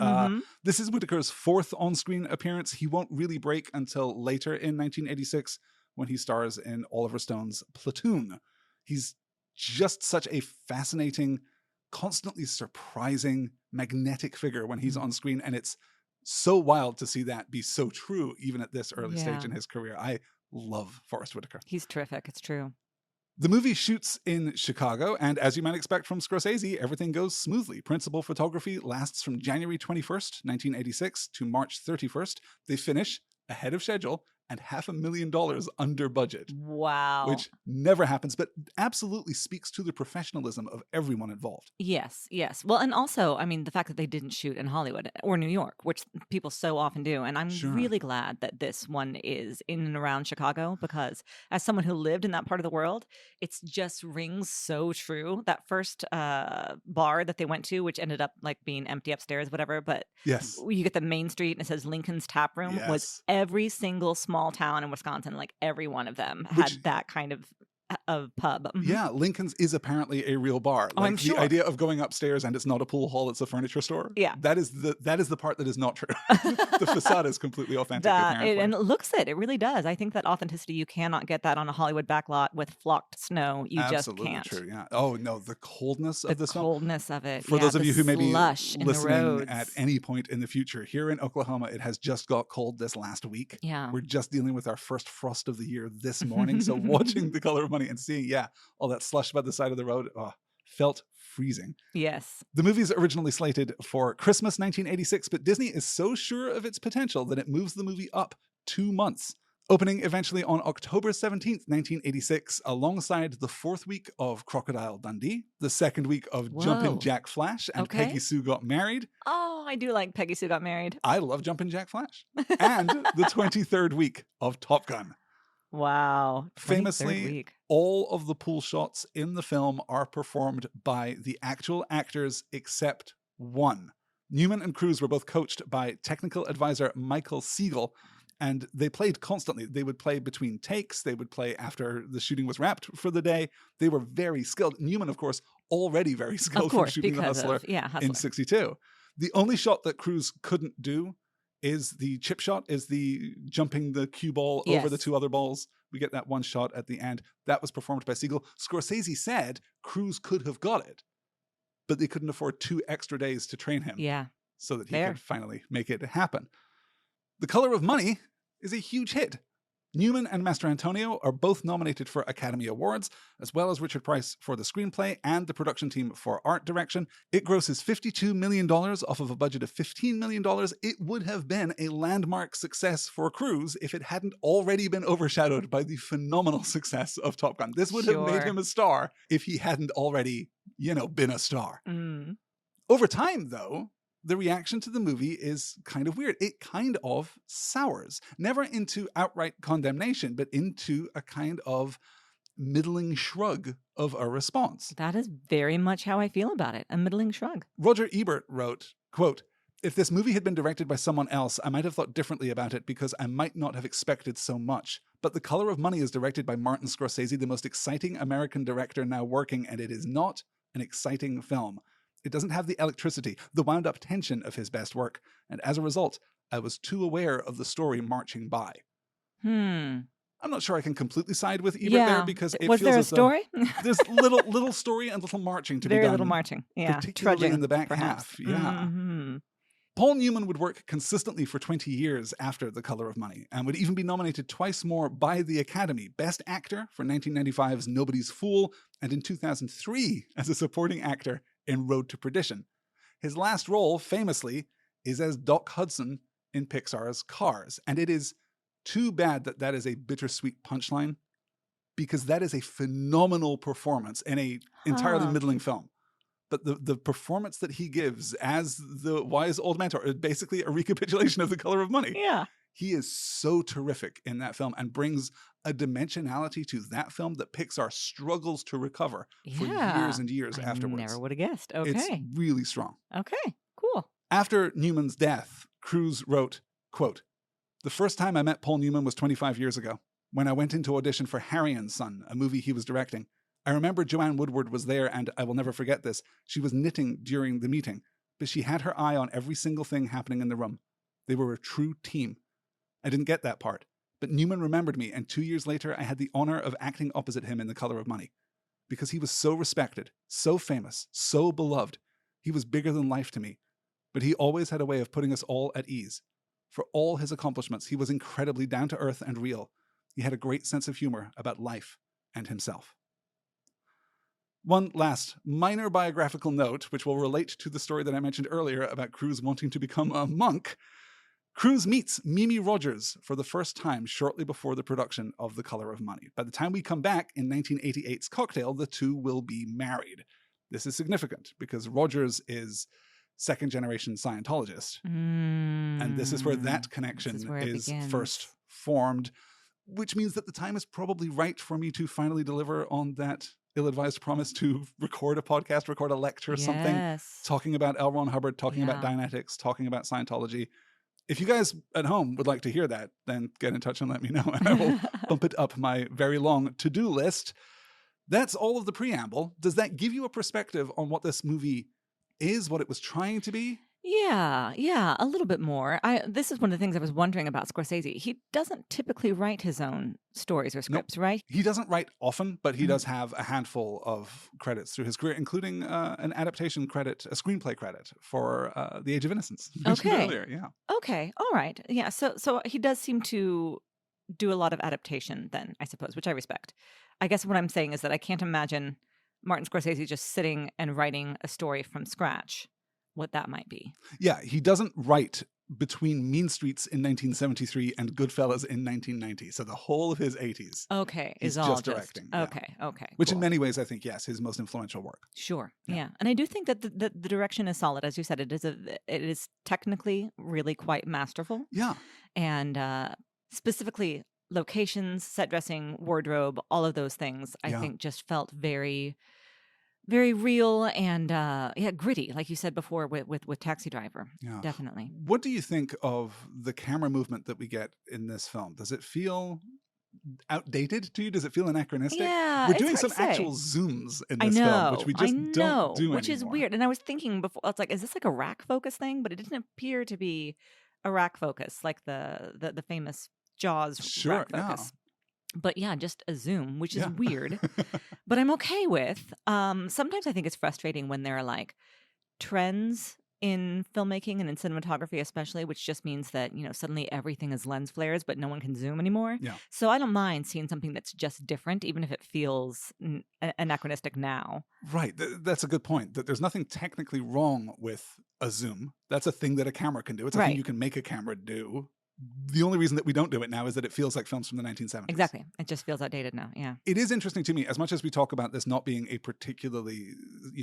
This is Whitaker's fourth on-screen appearance. He won't really break until later in 1986 when he stars in Oliver Stone's Platoon. He's just such a fascinating, constantly surprising, magnetic figure when he's on screen, and it's so wild to see that be so true even at this early stage in his career. I love Forrest Whitaker. He's terrific. It's true. The movie shoots in Chicago, and as you might expect from Scorsese, everything goes smoothly. Principal photography lasts from January 21st, 1986 to March 31st. They finish ahead of schedule and $500,000 under budget. Wow. Which never happens, but absolutely speaks to the professionalism of everyone involved. Yes, yes. Well, and also, I mean, the fact that they didn't shoot in Hollywood or New York, which people so often do. And I'm really glad that this one is in and around Chicago, because as someone who lived in that part of the world, it just rings so true. That first bar that they went to, which ended up like being empty upstairs, whatever, but you get the main street and it says Lincoln's Tap Room, was every single small town in Wisconsin, like every one of them had that kind of pub. Yeah, Lincoln's is apparently a real bar. Like, I'm sure. The idea of going upstairs and it's not a pool hall, it's a furniture store. Yeah. That is the part that is not true. The facade is completely authentic. And it looks it. It really does. I think that authenticity, you cannot get that on a Hollywood backlot with flocked snow. You Absolutely just can't. True, yeah. Oh no, the coldness of this film. The coldness of it. For those of you who may be listening at any point in the future, here in Oklahoma, it has just got cold this last week. Yeah. We're just dealing with our first frost of the year this morning. So watching The Color of Money and seeing, all that slush by the side of the road, felt freezing. Yes. The movie's originally slated for Christmas 1986, but Disney is so sure of its potential that it moves the movie up 2 months, opening eventually on October 17th, 1986, alongside the 4th week of Crocodile Dundee, the 2nd week of Jumpin' Jack Flash, and Peggy Sue Got Married. Oh, I do like Peggy Sue Got Married. I love Jumpin' Jack Flash. And the 23rd week of Top Gun. Wow. Famously, all of the pool shots in the film are performed by the actual actors except one. Newman and Cruise were both coached by technical advisor Michael Siegel, and they played constantly. They would play between takes. They would play after the shooting was wrapped for the day. They were very skilled. Newman, of course, already very skilled from shooting The Hustler in 62. The only shot that Cruise couldn't do is the chip shot, is the jumping the cue ball over the two other balls. We get that one shot at the end. That was performed by Siegel. Scorsese said Cruise could have got it, but they couldn't afford 2 extra days to train him. Yeah. So that he could finally make it happen. The Color of Money is a huge hit. Newman and Mastrantonio are both nominated for Academy Awards, as well as Richard Price for the screenplay and the production team for art direction. It grosses $52 million off of a budget of $15 million. It would have been a landmark success for Cruise if it hadn't already been overshadowed by the phenomenal success of Top Gun. This would have made him a star if he hadn't already, been a star. Over time, though, the reaction to the movie is kind of weird. It kind of sours, never into outright condemnation, but into a kind of middling shrug of a response. That is very much how I feel about it. A middling shrug. Roger Ebert wrote, quote, "If this movie had been directed by someone else, I might have thought differently about it because I might not have expected so much. But The Color of Money is directed by Martin Scorsese, the most exciting American director now working, and it is not an exciting film. It doesn't have the electricity, the wound-up tension of his best work, and as a result, I was too aware of the story marching by." I'm not sure I can completely side with Ebert there because it was feels there a as though story? there's little story and little marching to be Very done. little marching. Yeah. Particularly Trudging, in the back perhaps. half. Yeah. Paul Newman would work consistently for 20 years after The Color of Money and would even be nominated twice more by the Academy, Best Actor for 1995's Nobody's Fool and in 2003 as a supporting actor in Road to Perdition. His last role, famously, is as Doc Hudson in Pixar's Cars, and it is too bad that that is a bittersweet punchline because that is a phenomenal performance in a entirely middling film. But the performance that he gives as the wise old mentor, basically a recapitulation of The Color of Money. Yeah. He is so terrific in that film and brings a dimensionality to that film that Pixar struggles to recover for years and years afterwards. I never would have guessed. Okay. It's really strong. Okay, cool. After Newman's death, Cruise wrote, quote, "The first time I met Paul Newman was 25 years ago, when I went into audition for Harry and Son, a movie he was directing. I remember Joanne Woodward was there, and I will never forget this. She was knitting during the meeting, but she had her eye on every single thing happening in the room. They were a true team. I didn't get that part, but Newman remembered me, and 2 years later, I had the honor of acting opposite him in The Color of Money. Because he was so respected, so famous, so beloved. He was bigger than life to me, but he always had a way of putting us all at ease. For all his accomplishments, he was incredibly down to earth and real. He had a great sense of humor about life and himself." One last minor biographical note, which will relate to the story that I mentioned earlier about Cruise wanting to become a monk. Cruise meets Mimi Rogers for the first time shortly before the production of The Color of Money. By the time we come back in 1988's Cocktail, the two will be married. This is significant because Rogers is second-generation Scientologist. And this is where that connection is first formed, which means that the time is probably right for me to finally deliver on that ill-advised promise to record a podcast, record a lecture or something, talking about L. Ron Hubbard, talking about Dianetics, talking about Scientology. If you guys at home would like to hear that, then get in touch and let me know, and I will bump it up my very long to-do list. That's all of the preamble. Does that give you a perspective on what this movie is, what it was trying to be? Yeah, a little bit more. This is one of the things I was wondering about Scorsese. He doesn't typically write his own stories or scripts, right? He doesn't write often, but he does have a handful of credits through his career, including an adaptation credit, a screenplay credit for The Age of Innocence. Earlier, yeah. Okay, all right. Yeah, so he does seem to do a lot of adaptation then, I suppose, which I respect. I guess what I'm saying is that I can't imagine Martin Scorsese just sitting and writing a story from scratch. What that might be. Yeah, he doesn't write between Mean Streets in 1973 and Goodfellas in 1990. So the whole of his 80s. Okay, he's is all just directing. Okay. Which in many ways, I think, yes, his most influential work. Sure. Yeah. And I do think that the direction is solid. As you said, it is technically really quite masterful. Yeah. And specifically locations, set dressing, wardrobe, all of those things, I think just felt very, very real and gritty, like you said before with Taxi Driver. Yeah, definitely. What do you think of the camera movement that we get in this film? Does it feel outdated to you? Does it feel anachronistic? Yeah, we're doing some actual zooms in this film, which we just don't do which anymore. Is weird. And I was thinking before, it's like, is this like a rack focus thing? But it didn't appear to be a rack focus like the famous Jaws rack focus. But yeah, just a zoom, which is weird, but I'm okay with. Sometimes I think it's frustrating when there are like trends in filmmaking and in cinematography, especially, which just means that, suddenly everything is lens flares, but no one can zoom anymore. Yeah. So I don't mind seeing something that's just different, even if it feels anachronistic now. Right. That's a good point. That there's nothing technically wrong with a zoom. That's a thing that a camera can do. It's a thing you can make a camera do. The only reason that we don't do it now is that it feels like films from the 1970s. Exactly. It just feels outdated now. Yeah. It is interesting to me, as much as we talk about this not being a particularly,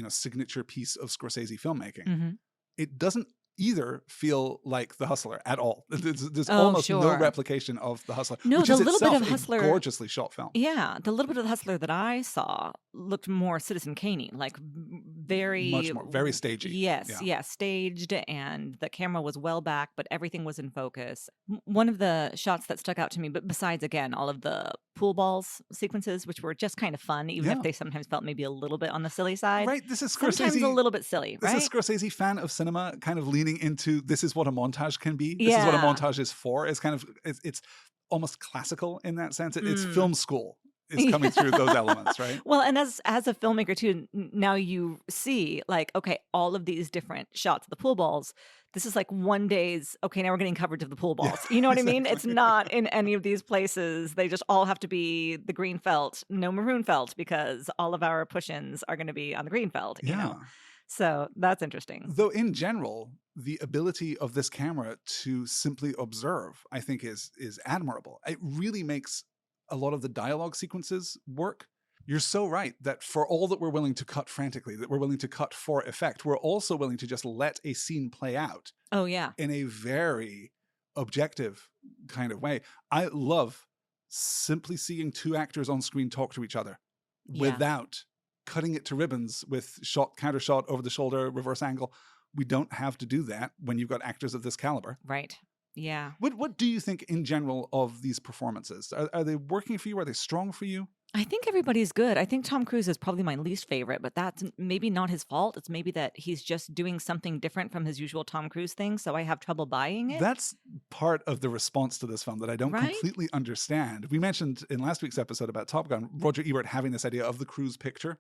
signature piece of Scorsese filmmaking, it doesn't either feel like The Hustler at all. There's Oh, almost no sure. replication of The Hustler, No, which the is little bit itself of a Hustler. gorgeously shot film. Yeah, the little bit of the Hustler that I saw looked more Citizen Kane, like very Much more, very stagey. Yes, Yeah. staged, and the camera was well back, but everything was in focus. One of the shots that stuck out to me, but besides again all of the pool balls sequences, which were just kind of fun, even Yeah. if they sometimes felt maybe a little bit on the silly side. Right, this is Sometimes a Scorsese. little bit silly, This right? is Scorsese, fan of cinema, kind of leaning into this is what a montage can be. This is what a Yeah. montage is for. It's kind of it's almost classical in that sense. It's Mm. film school is coming through those elements, right? Well, and as a filmmaker too, now you see like, okay, all of these different shots of the pool balls. This is like one day's, okay, now we're getting coverage of the pool balls. You know what I mean? It's exactly. not in any of these places. They just all have to be the green felt, no maroon felt, because all of our push-ins are going to be on the green felt, you know? So that's interesting. Though in general, the ability of this camera to simply observe, I think is admirable. It really makes a lot of the dialogue sequences work. You're so right that for all that we're willing to cut frantically, that we're willing to cut for effect, we're also willing to just let a scene play out Oh, yeah. in a very objective kind of way. I love simply seeing two actors on screen talk to each other Yeah. without cutting it to ribbons with shot, counter shot, over the shoulder, reverse angle. We don't have to do that when you've got actors of this caliber. Right. Yeah. What do you think in general of these performances? Are they working for you? Are they strong for you? I think everybody's good. I think Tom Cruise is probably my least favorite, but that's maybe not his fault. It's maybe that he's just doing something different from his usual Tom Cruise thing, so I have trouble buying it. That's part of the response to this film that I don't Right? completely understand. We mentioned in last week's episode about Top Gun, Roger Ebert having this idea of the Cruise picture.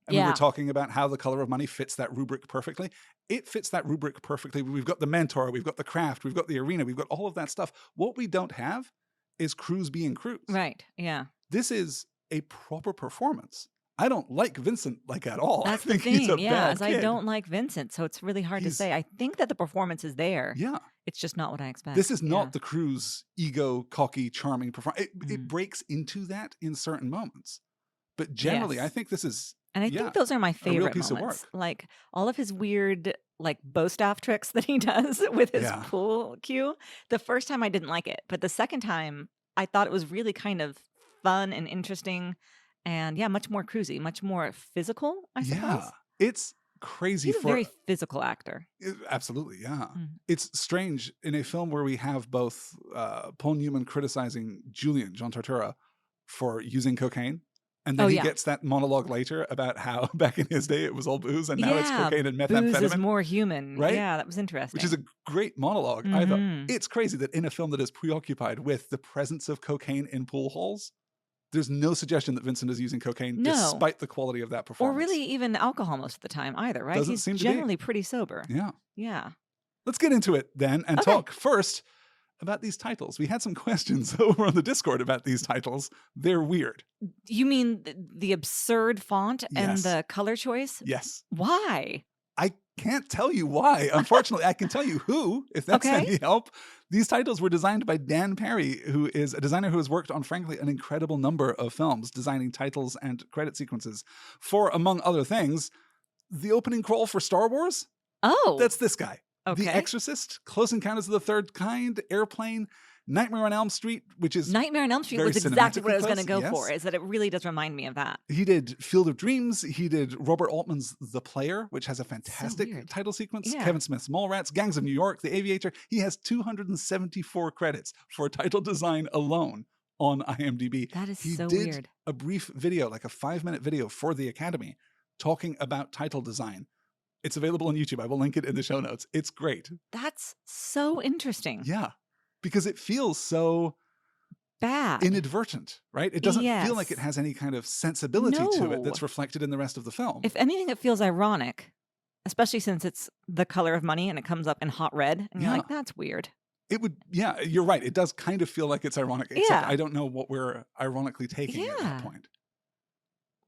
And we Yeah. were talking about how The Color of Money fits that rubric perfectly. It fits that rubric perfectly. We've got the mentor, we've got the craft, we've got the arena, we've got all of that stuff. What we don't have is Cruise being Cruise. Right. Yeah. This is a proper performance. I don't like Vincent like at all. That's I the think he's a thing. Yeah. bad As I kid. don't like Vincent, so it's really hard to He's- say. I think that the performance is there. Yeah. It's just not what I expect. This is not Yeah. the Cruise ego, cocky, charming performance. It Mhm. breaks into that in certain moments. But generally, Yes. I think this is And I yeah, think those are my real favorite piece of moments. work. Like all of his weird like bow staff tricks that he does with his Yeah. pool cue. The first time I didn't like it, but the second time I thought it was really kind of fun and interesting and yeah, much more cruisy, much more physical, I suppose. Yeah. It's crazy He's a for very physical actor. absolutely, yeah. Mm. It's strange in a film where we have both Paul Newman criticizing Julian, John Tortura, for using cocaine. And then Oh, he yeah. geth that monologue later about how back in his day it was all booze and now it's Yeah, cocaine and Booze methamphetamine. is more human. right? Yeah, that was interesting. Which is a great monologue. I thought Mhm. it's crazy that in a film that is preoccupied with the presence of cocaine in pool halls, there's no suggestion that Vincent is using cocaine No. despite the quality of that Or performance. really even alcohol most of the time either, right? Doesn't He's seem to be. generally pretty sober. Yeah. Yeah. Let's get into it then and Okay. talk first about these titles. We had some questions over on the Discord about these titles. They're weird. You mean the absurd font and Yes. the color choice? Yes. Why? I can't tell you why. Unfortunately, I can tell you who, if that's Okay. any help. These titles were designed by Dan Perry, who is a designer who has worked on, frankly, an incredible number of films, designing titles and credit sequences for, among other things, the opening crawl for Star Wars. Oh, That's this guy. okay. The Exorcist, Close Encounters of the Third Kind, Airplane, Nightmare on Elm Street, which is Nightmare on Elm Street very was exactly what I was cinematically going to go close, for. yes. Is that it really does remind me of that. He did Field of Dreams. He did Robert Altman's The Player, which has a fantastic weird. title sequence. Yeah. Kevin Smith's Mallrats, Gangs of New York, The Aviator. He has 274 credits for title design alone on IMDb. That is He so did weird. a brief video, like a 5-minute video for the Academy, talking about title design. It's available on YouTube. I will link it in the show notes. It's great. That's so interesting. Yeah, because it feels so Bad. inadvertent, right? It doesn't feel like it Yes. has any kind of sensibility to it No. that's reflected in the rest of the film. If anything, it feels ironic, especially since it's The Color of Money and it comes up in hot red. And you're Yeah. like, that's weird. It would, yeah, you're right. It does kind of feel like it's ironic, except Yeah. I don't know what we're ironically taking at Yeah. that point.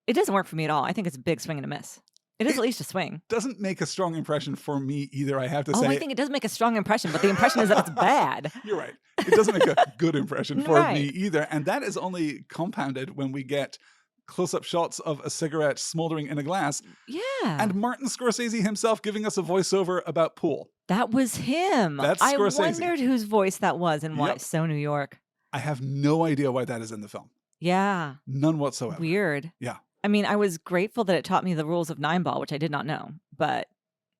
It doesn't work for me at all. I think it's a big swing and a miss. It is at least a swing. Doesn't make a strong impression for me either, I have to Oh, say. I think it does make a strong impression, but the impression is that it's bad. You're right. It doesn't make a good impression for me Right. either. And that is only compounded when we get close-up shots of a cigarette smoldering in a glass. Yeah. And Martin Scorsese himself giving us a voiceover about pool. That was him. That's I Scorsese. wondered whose voice that was and why Yep. it's so New York. I have no idea why that is in the film. Yeah. None whatsoever. Weird. Yeah. I mean, I was grateful that it taught me the rules of 9-ball, which I did not know. But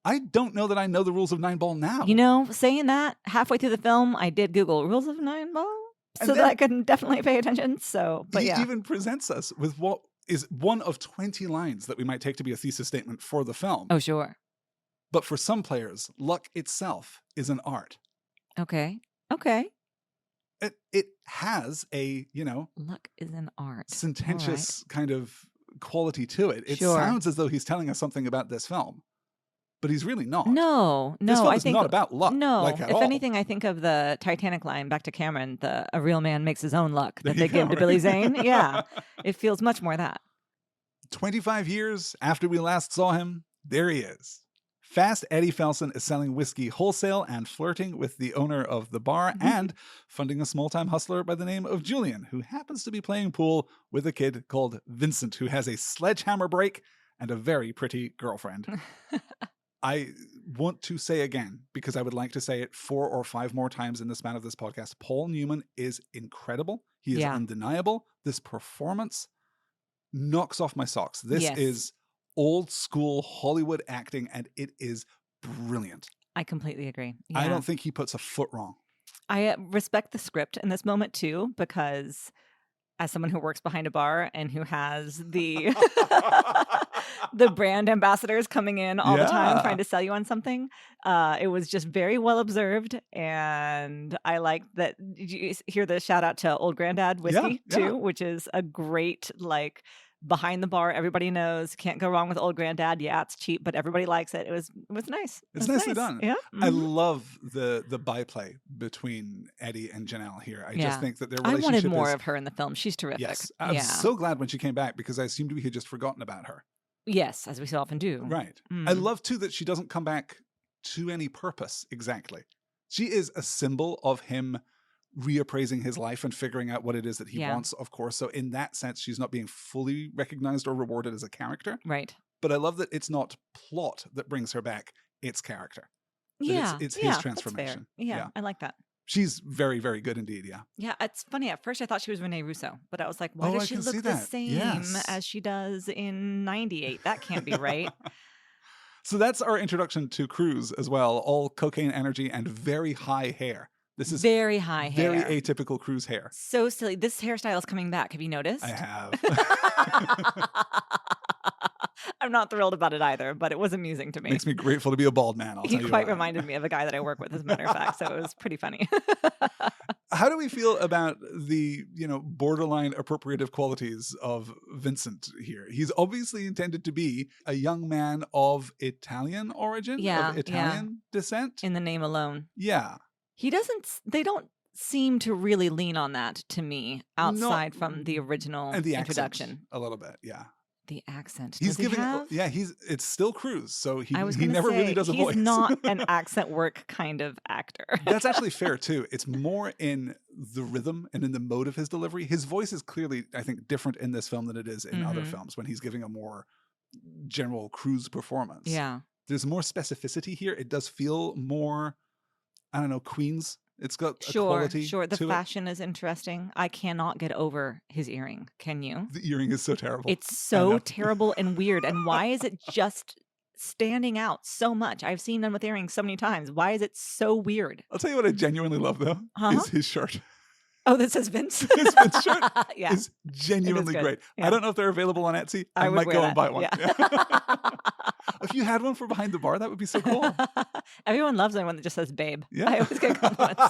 I don't know that I know the rules of 9-ball now. you know, saying that, halfway through the film, I did Google rules of 9-ball And so then- that I could definitely pay attention. So, but he yeah. even presents us with what is one of 20 lines that we might take to be a thesis statement for the film. Oh, sure. But for some players, luck itself is an art. Okay. Okay. It has a, Luck is an art. sententious kind of quality to it. It Sure. sounds as though he's telling us something about this film, but he's really not. No, This film I is think not about luck. No, like at if all. anything, I think of the Titanic line back to Cameron, a real man makes his own luck There that you they give go. to Billy Zane. Yeah, it feels much more that. 25 years after we last saw him, there he is. Fast Eddie Felson is selling whiskey wholesale and flirting with the owner of the bar and funding a small-time hustler by the name of Julian, who happens to be playing pool with a kid called Vincent, who has a sledgehammer break and a very pretty girlfriend. I want to say again, because I would like to say it 4 or 5 more times in the span of this podcast, Paul Newman is incredible. He is Yeah. undeniable. This performance knocks off my socks. This Yes. is old school Hollywood acting, and it is brilliant. I completely agree. I Yeah. don't think he puts a foot wrong. I respect the script in this moment too, because as someone who works behind a bar and who has the the brand ambassadors coming in all the time Yeah. trying to sell you on something, it was just very well observed, and I like that. Did you hear the shout out to Old Grandad whiskey Yeah. too, which is a great behind the bar, everybody knows, can't go wrong with Old Grandad. Yeah, it's cheap, but everybody likes it. It was nice. It It's was nicely nice. done. Yeah. I Mhm. love the byplay between Eddie and Janelle here. I Yeah. just think that their I relationship wanted more is... of her in the film. She's terrific. Yes. I'm yeah. so glad when she came back because I assumed we had just forgotten about her. Yes, as we so often do. Right. Mm. I love too that she doesn't come back to any purpose exactly. She is a symbol of him reappraising his life and figuring out what it is that he Yeah. wants, of course. So in that sense, she's not being fully recognized or rewarded as a character. Right. But I love that it's not plot that brings her back, it's character. That Yeah. it's yeah, his that's fair. transformation. Yeah, Yeah. I like that. She's very, very good indeed, yeah. Yeah, it's funny. At first, I thought she was Renee Russo, but I was like, why Oh, does I she can look see the that. same Yes. as she does in '98? That can't be right. So that's our introduction to Cruz as well. All cocaine energy and very high hair. This is Very high hair. very atypical Cruz hair. So silly. This hairstyle is coming back. Have you noticed? I have. I'm not thrilled about it either, but it was amusing to me. Makes me grateful to be a bald man. I'll He tell you quite what. reminded me of a guy that I work with, as a matter of fact. So it was pretty funny. How do we feel about the, borderline appropriative qualities of Vincent here? He's obviously intended to be a young man of Italian origin, Yeah, of Italian descent. In the name alone. Yeah. They don't seem to really lean on that to me outside from the original And the introduction. accent a little bit, yeah. The accent. He's Does he giving have? it's still Cruz, so he I was he gonna never say, really does a he's voice. not an accent work kind of actor. That's actually fair too. It's more in the rhythm and in the mode of his delivery. His voice is clearly, I think, different in this film than it is in other Mhm. films when he's giving a more general Cruz performance. Yeah. There's more specificity here. It does feel more, I don't know, Queens. It's got a Sure. quality Sure. The to fashion is interesting. I cannot get over his earring. Can you? it. The earring is so terrible. It's so know. terrible and weird. And why is it just standing out so much? I've seen them with earrings so many times. Why is it so weird? I'll tell you what I genuinely love though, Uh-huh. is his shirt. Oh, this is Vince. His Vince shirt Yeah. is genuinely good. great. Yeah. I don't know if they're available on Etsy. I would might wear go that. and buy one. Yeah. If you had one for behind the bar, that would be so cool. Everyone loves anyone that just says babe. Yeah. I always get compliments.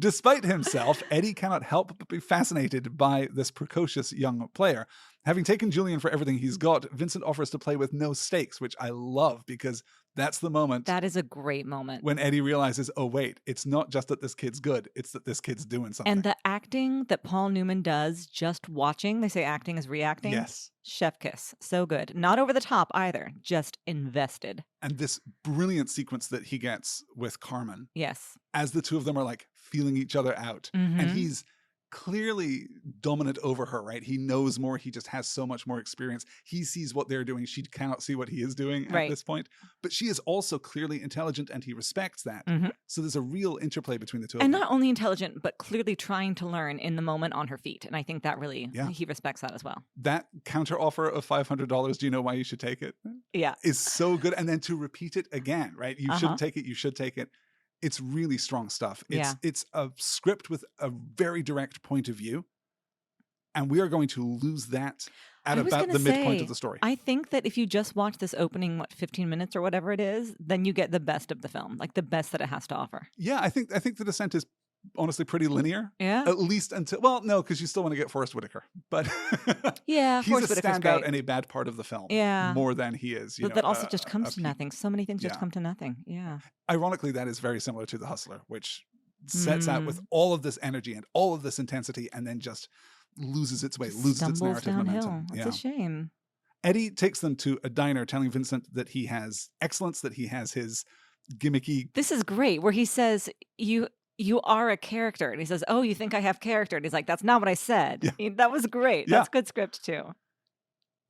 Despite himself, Eddie cannot help but be fascinated by this precocious young player. Having taken Julian for everything he's got, Vincent offers to play with no stakes, which I love because that's the moment That is a great moment. when Eddie realizes, oh, wait, it's not just that this kid's good, it's that this kid's doing something. And the acting that Paul Newman does just watching, they say acting is reacting. Yes. Chef kiss. So good. Not over the top either. Just invested. And this brilliant sequence that he gets with Carmen Yes. as the two of them are like feeling each other out. And Mhm. he's clearly dominant over her, right? He knows more. He just has so much more experience. He sees what they're doing. She cannot see what he is doing at Right. this point. But she is also clearly intelligent, and he respects that. Mhm. So there's a real interplay between the two of And them. not only intelligent, but clearly trying to learn in the moment on her feet. And I think that really, Yeah. he respects that as well. That counter offer of $500, do you know why you should take it? Yeah. Is so good. And then to repeat it again, right? You Uh-huh. shouldn't take it. You should take it. It's really strong stuff. Yeah. It's a script with a very direct point of view. And we are going to lose that at I was about gonna the midpoint say, of the story. I think that if you just watch this opening, 15 minutes or whatever it is, then you get the best of the film, like the best that it has to offer. Yeah, I think the descent is honestly pretty linear. Yeah. At least until, well, no, because you still want to get Forrest Whitaker. But Yeah, he's Forrest a Whitaker's standout great. and a bad part of the film. Yeah. More than he is. But that also just comes to nothing. So many things just come to nothing. Yeah. Ironically, that is very similar to The Hustler, which sets out Mm. with all of this energy and all of this intensity and then just loses its way, Just loses its stumbles narrative downhill. momentum. It's a shame. Eddie takes them to a diner, telling Vincent that he has excellence, that he has his gimmicky. This is great, where he says, you are a character. And he says, oh, you think I have character? And he's like, that's not what I said. That was great. Yeah. That's good script too.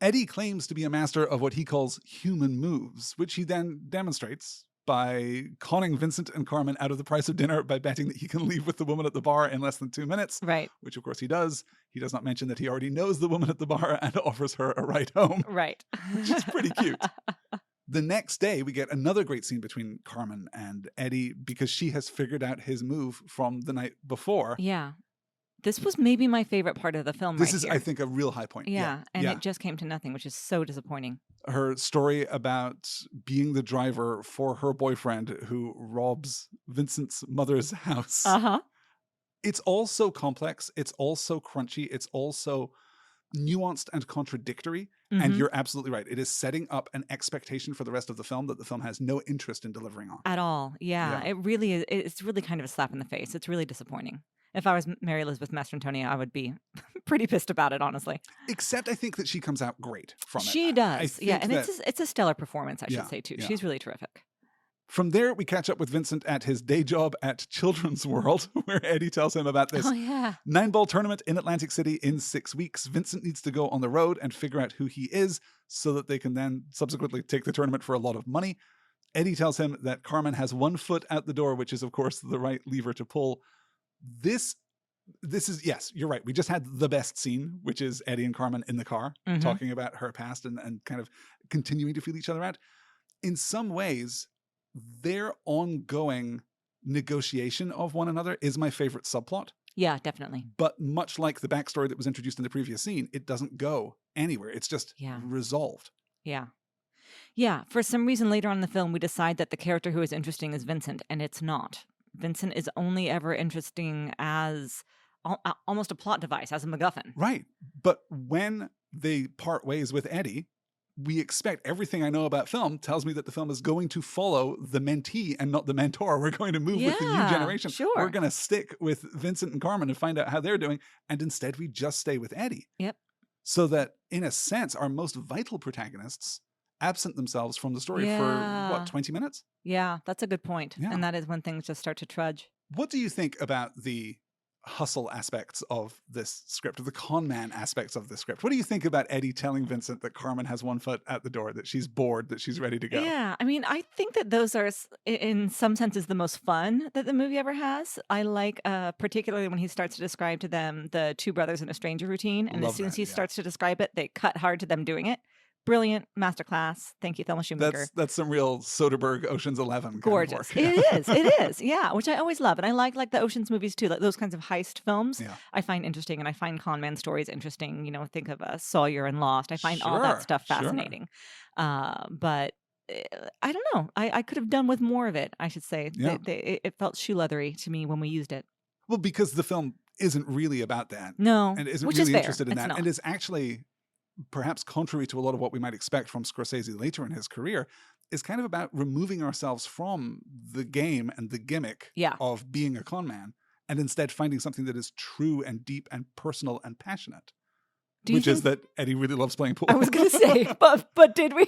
Eddie claims to be a master of what he calls human moves, which he then demonstrates by conning Vincent and Carmen out of the price of dinner by betting that he can leave with the woman at the bar in less than 2 minutes. Right. Which, of course, he does. He does not mention that he already knows the woman at the bar and offers her a ride home. Right. Which is pretty cute. The next day, we get another great scene between Carmen and Eddie because she has figured out his move from the night before. Yeah. This was maybe my favorite part of the film. This right is, here. I think, a real high point. Yeah. And it just came to nothing, which is so disappointing. Her story about being the driver for her boyfriend who robs Vincent's mother's house. Uh-huh. It's all so complex. It's all so crunchy. It's all so nuanced and contradictory. And Mhm. you're absolutely right. It is setting up an expectation for the rest of the film that the film has no interest in delivering on. At all. Yeah. Yeah. It really is. It's really kind of a slap in the face. It's really disappointing. If I was Mary Elizabeth Mastrantonio, I would be pretty pissed about it, honestly. Except I think that she comes out great from it. She I does. Yeah. think And that it's a stellar performance, I should Yeah, say, too. yeah. She's really terrific. From there, we catch up with Vincent at his day job at Children's World, where Eddie tells him about this Oh, yeah. 9-ball tournament in Atlantic City in 6 weeks. Vincent needs to go on the road and figure out who he is so that they can then subsequently take the tournament for a lot of money. Eddie tells him that Carmen has 1 foot out the door, which is, of course, the right lever to pull. This is, yes, you're right. We just had the best scene, which is Eddie and Carmen in the car Mhm. talking about her past and kind of continuing to feel each other out. In some ways, their ongoing negotiation of one another is my favorite subplot. Yeah, definitely. But much like the backstory that was introduced in the previous scene, it doesn't go anywhere. It's just Yeah. resolved. Yeah. Yeah. For some reason later on in the film, we decide that the character who is interesting is Vincent, and it's not. Vincent is only ever interesting as almost a plot device, as a MacGuffin. Right. But when they part ways with Eddie, we expect everything I know about film tells me that the film is going to follow the mentee and not the mentor. We're going to move with the new Yeah, generation. sure. We're going to stick with Vincent and Carmen and find out how they're doing. And instead, we just stay with Eddie. Yep. So that, in a sense, our most vital protagonists absent themselves from the story for, what, 20 minutes? Yeah, that's a good point. Yeah. And that is when things just start to trudge. What do you think about the hustle aspects of this script, or the con man aspects of this script? What do you think about Eddie telling Vincent that Carmen has 1 foot at the door, that she's bored, that she's ready to go? Yeah, I mean, I think that those are, in some senses, the most fun that the movie ever has. I like, particularly when he starts to describe to them the 2 brothers and a stranger routine. And Love as soon as that, he yeah. starts to describe it, they cut hard to them doing it. Brilliant masterclass. Thank you, Thelma Schumacher. That's some real Soderbergh Ocean's 11 kind Gorgeous. of work. It is. Yeah, which I always love. And I like the Ocean's movies too, like those kinds of heist films. Yeah. I find interesting, and I find con man stories interesting. You know, think of Sawyer and Lost. I find all that Sure, stuff sure. fascinating. But I don't know. I could have done with more of it, I should say. Yeah. It felt shoe leathery to me when we used it. Well, because the film isn't really about that. No, And isn't which really is fair. interested in It's that. not. And is actually, perhaps contrary to a lot of what we might expect from Scorsese later in his career, is kind of about removing ourselves from the game and the gimmick Yeah. of being a con man, and instead finding something that is true and deep and personal and passionate. Do you Which is think- that Eddie really loves playing pool. I was going to say, but did we?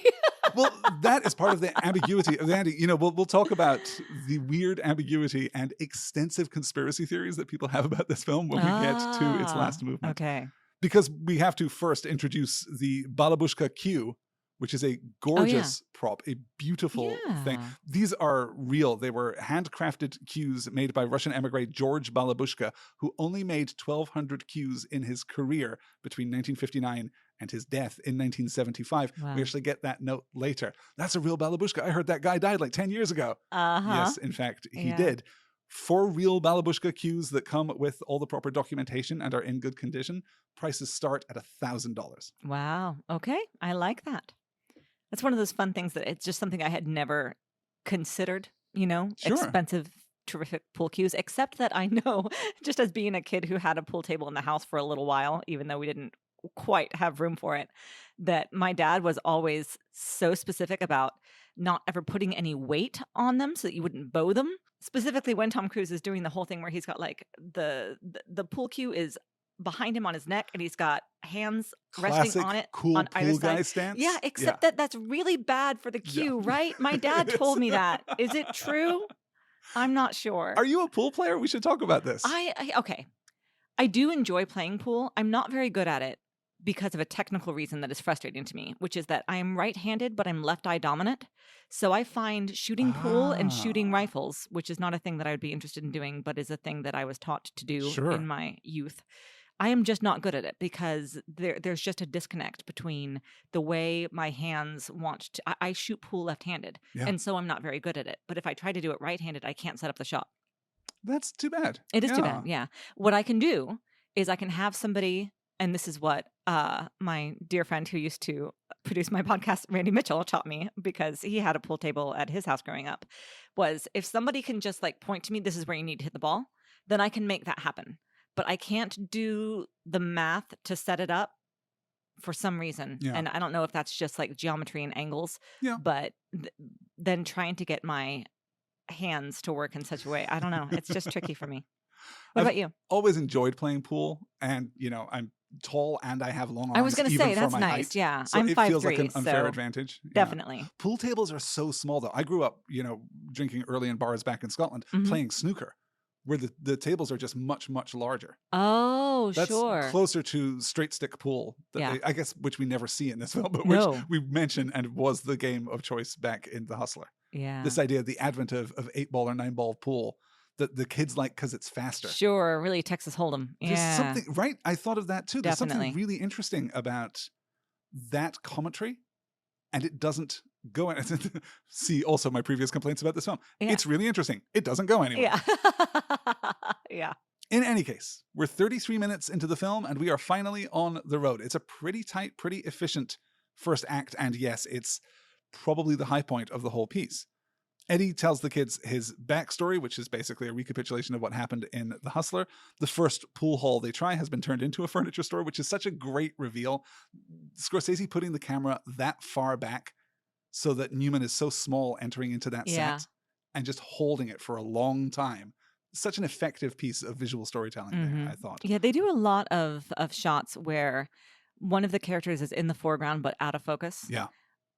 Well, that is part of the ambiguity of the ending. You know, we'll talk about the weird ambiguity and extensive conspiracy theories that people have about this film when we get to its last movement. Okay. Because we have to first introduce the Balabushka queue, which is a gorgeous prop, a beautiful thing. These are real. They were handcrafted cues made by Russian emigre George Balabushka, who only made 1,200 cues in his career between 1959 and his death in 1975. Wow. We actually get that note later. That's a real Balabushka. I heard that guy died like 10 years ago. Yes, in fact, he did. For real Balabushka cues that come with all the proper documentation and are in good condition, prices start at $1,000. Wow. Okay. I like that. That's one of those fun things that it's just something I had never considered, you know, expensive, terrific pool cues, except that I know, just as being a kid who had a pool table in the house for a little while, even though we didn't quite have room for it, that my dad was always so specific about not ever putting any weight on them so that you wouldn't bow them. Specifically when Tom Cruise is doing the whole thing where he's got like the pool cue is behind him on his neck and he's got hands resting on it cool on either pool guy side. stance. Yeah, except that that's really bad for the cue, right? My dad told me that. Is it true? I'm not sure. Are you a pool player? We should talk about this. Okay. I do enjoy playing pool. I'm not very good at it because of a technical reason that is frustrating to me, which is that I am right-handed, but I'm left eye dominant. So I find shooting pool and shooting rifles, which is not a thing that I would be interested in doing, but is a thing that I was taught to do in my youth. I am just not good at it because there's just a disconnect between the way my hands want to. I shoot pool left-handed, and so I'm not very good at it. But if I try to do it right-handed, I can't set up the shot. That's too bad. It is too bad, yeah. What I can do is I can have somebody, and this is what my dear friend who used to produce my podcast, Randy Mitchell, taught me because he had a pool table at his house growing up, was if somebody can just like point to me, this is where you need to hit the ball, then I can make that happen. But I can't do the math to set it up for some reason. Yeah. And I don't know if that's just like geometry and angles, but then trying to get my hands to work in such a way, I don't know. It's just tricky for me. What about you? Always enjoyed playing pool, and you know, I'm tall and I have long arms. I was going to say that's nice. Height. Yeah, so I'm 5'3", it feels like an unfair advantage. Definitely. Pool tables are so small, though. I grew up, you know, drinking early in bars back in Scotland, playing snooker, where the tables are just much, much larger. Oh, That's sure. closer to straight stick pool, I guess, which we never see in this film, but No. which we mention and was the game of choice back in The Hustler. Yeah. This idea of the advent of 8-ball or 9-ball pool that the kids like because it's faster. Sure, really Texas Hold'em. There's Yeah. something, right? I thought of that too. There's Definitely. something really interesting about that commentary, and it doesn't go in. See also my previous complaints about this film. Yeah. It's really interesting. It doesn't go anywhere. Yeah. Yeah. In any case, we're 33 minutes into the film and we are finally on the road. It's a pretty tight, pretty efficient first act. And yes, it's probably the high point of the whole piece. Eddie tells the kids his backstory, which is basically a recapitulation of what happened in The Hustler. The first pool hall they try has been turned into a furniture store, which is such a great reveal. Scorsese putting the camera that far back so that Newman is so small entering into that set and just holding it for a long time. Such an effective piece of visual storytelling there, I thought. Yeah, they do a lot of shots where one of the characters is in the foreground but out of focus. Yeah.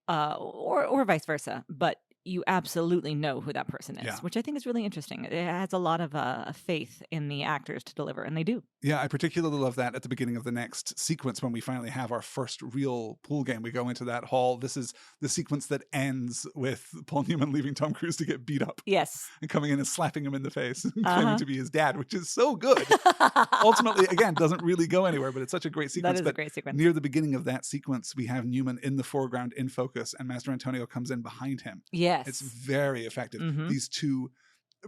Or vice versa. But you absolutely know who that person is, which I think is really interesting. It has a lot of faith in the actors to deliver, and they do. Yeah, I particularly love that at the beginning of the next sequence when we finally have our first real pool game. We go into that hall. This is the sequence that ends with Paul Newman leaving Tom Cruise to get beat up. Yes. And coming in and slapping him in the face and claiming to be his dad, which is so good. Ultimately, again, doesn't really go anywhere, but it's such a great sequence. That is a great sequence. Near the beginning of that sequence, we have Newman in the foreground in focus and Mastrantonio comes in behind him. Yes. It's very effective. These two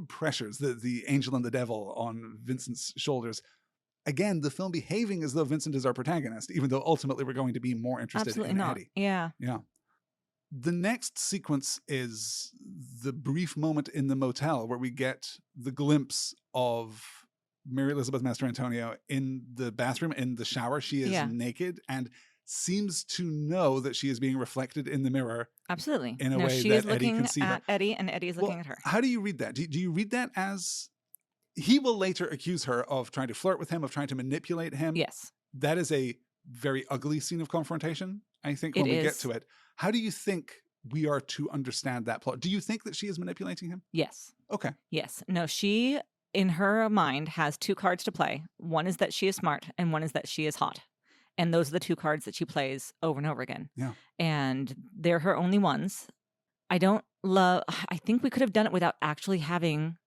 pressures, the angel and the devil on Vincent's shoulders. Again, the film behaving as though Vincent is our protagonist, even though ultimately we're going to be more interested in Eddie. Yeah. Yeah. The next sequence is the brief moment in the motel where we get the glimpse of Mary Elizabeth Mastrantonio in the bathroom, in the shower. She is naked and seems to know that she is being reflected in the mirror. Absolutely. In a way she that is looking Eddie can see at her. Eddie, and Eddie is looking at her. How do you read that? Do you read that as he will later accuse her of trying to flirt with him, of trying to manipulate him? Yes. That is a very ugly scene of confrontation, I think, when we get to it. How do you think we are to understand that plot. Do you think that she is manipulating him? Yes. Okay. Yes. No, she, in her mind, has two cards to play. One is that she is smart, and one is that she is hot. And those are the two cards that she plays over and over again. Yeah. And they're her only ones. I think we could have done it without actually having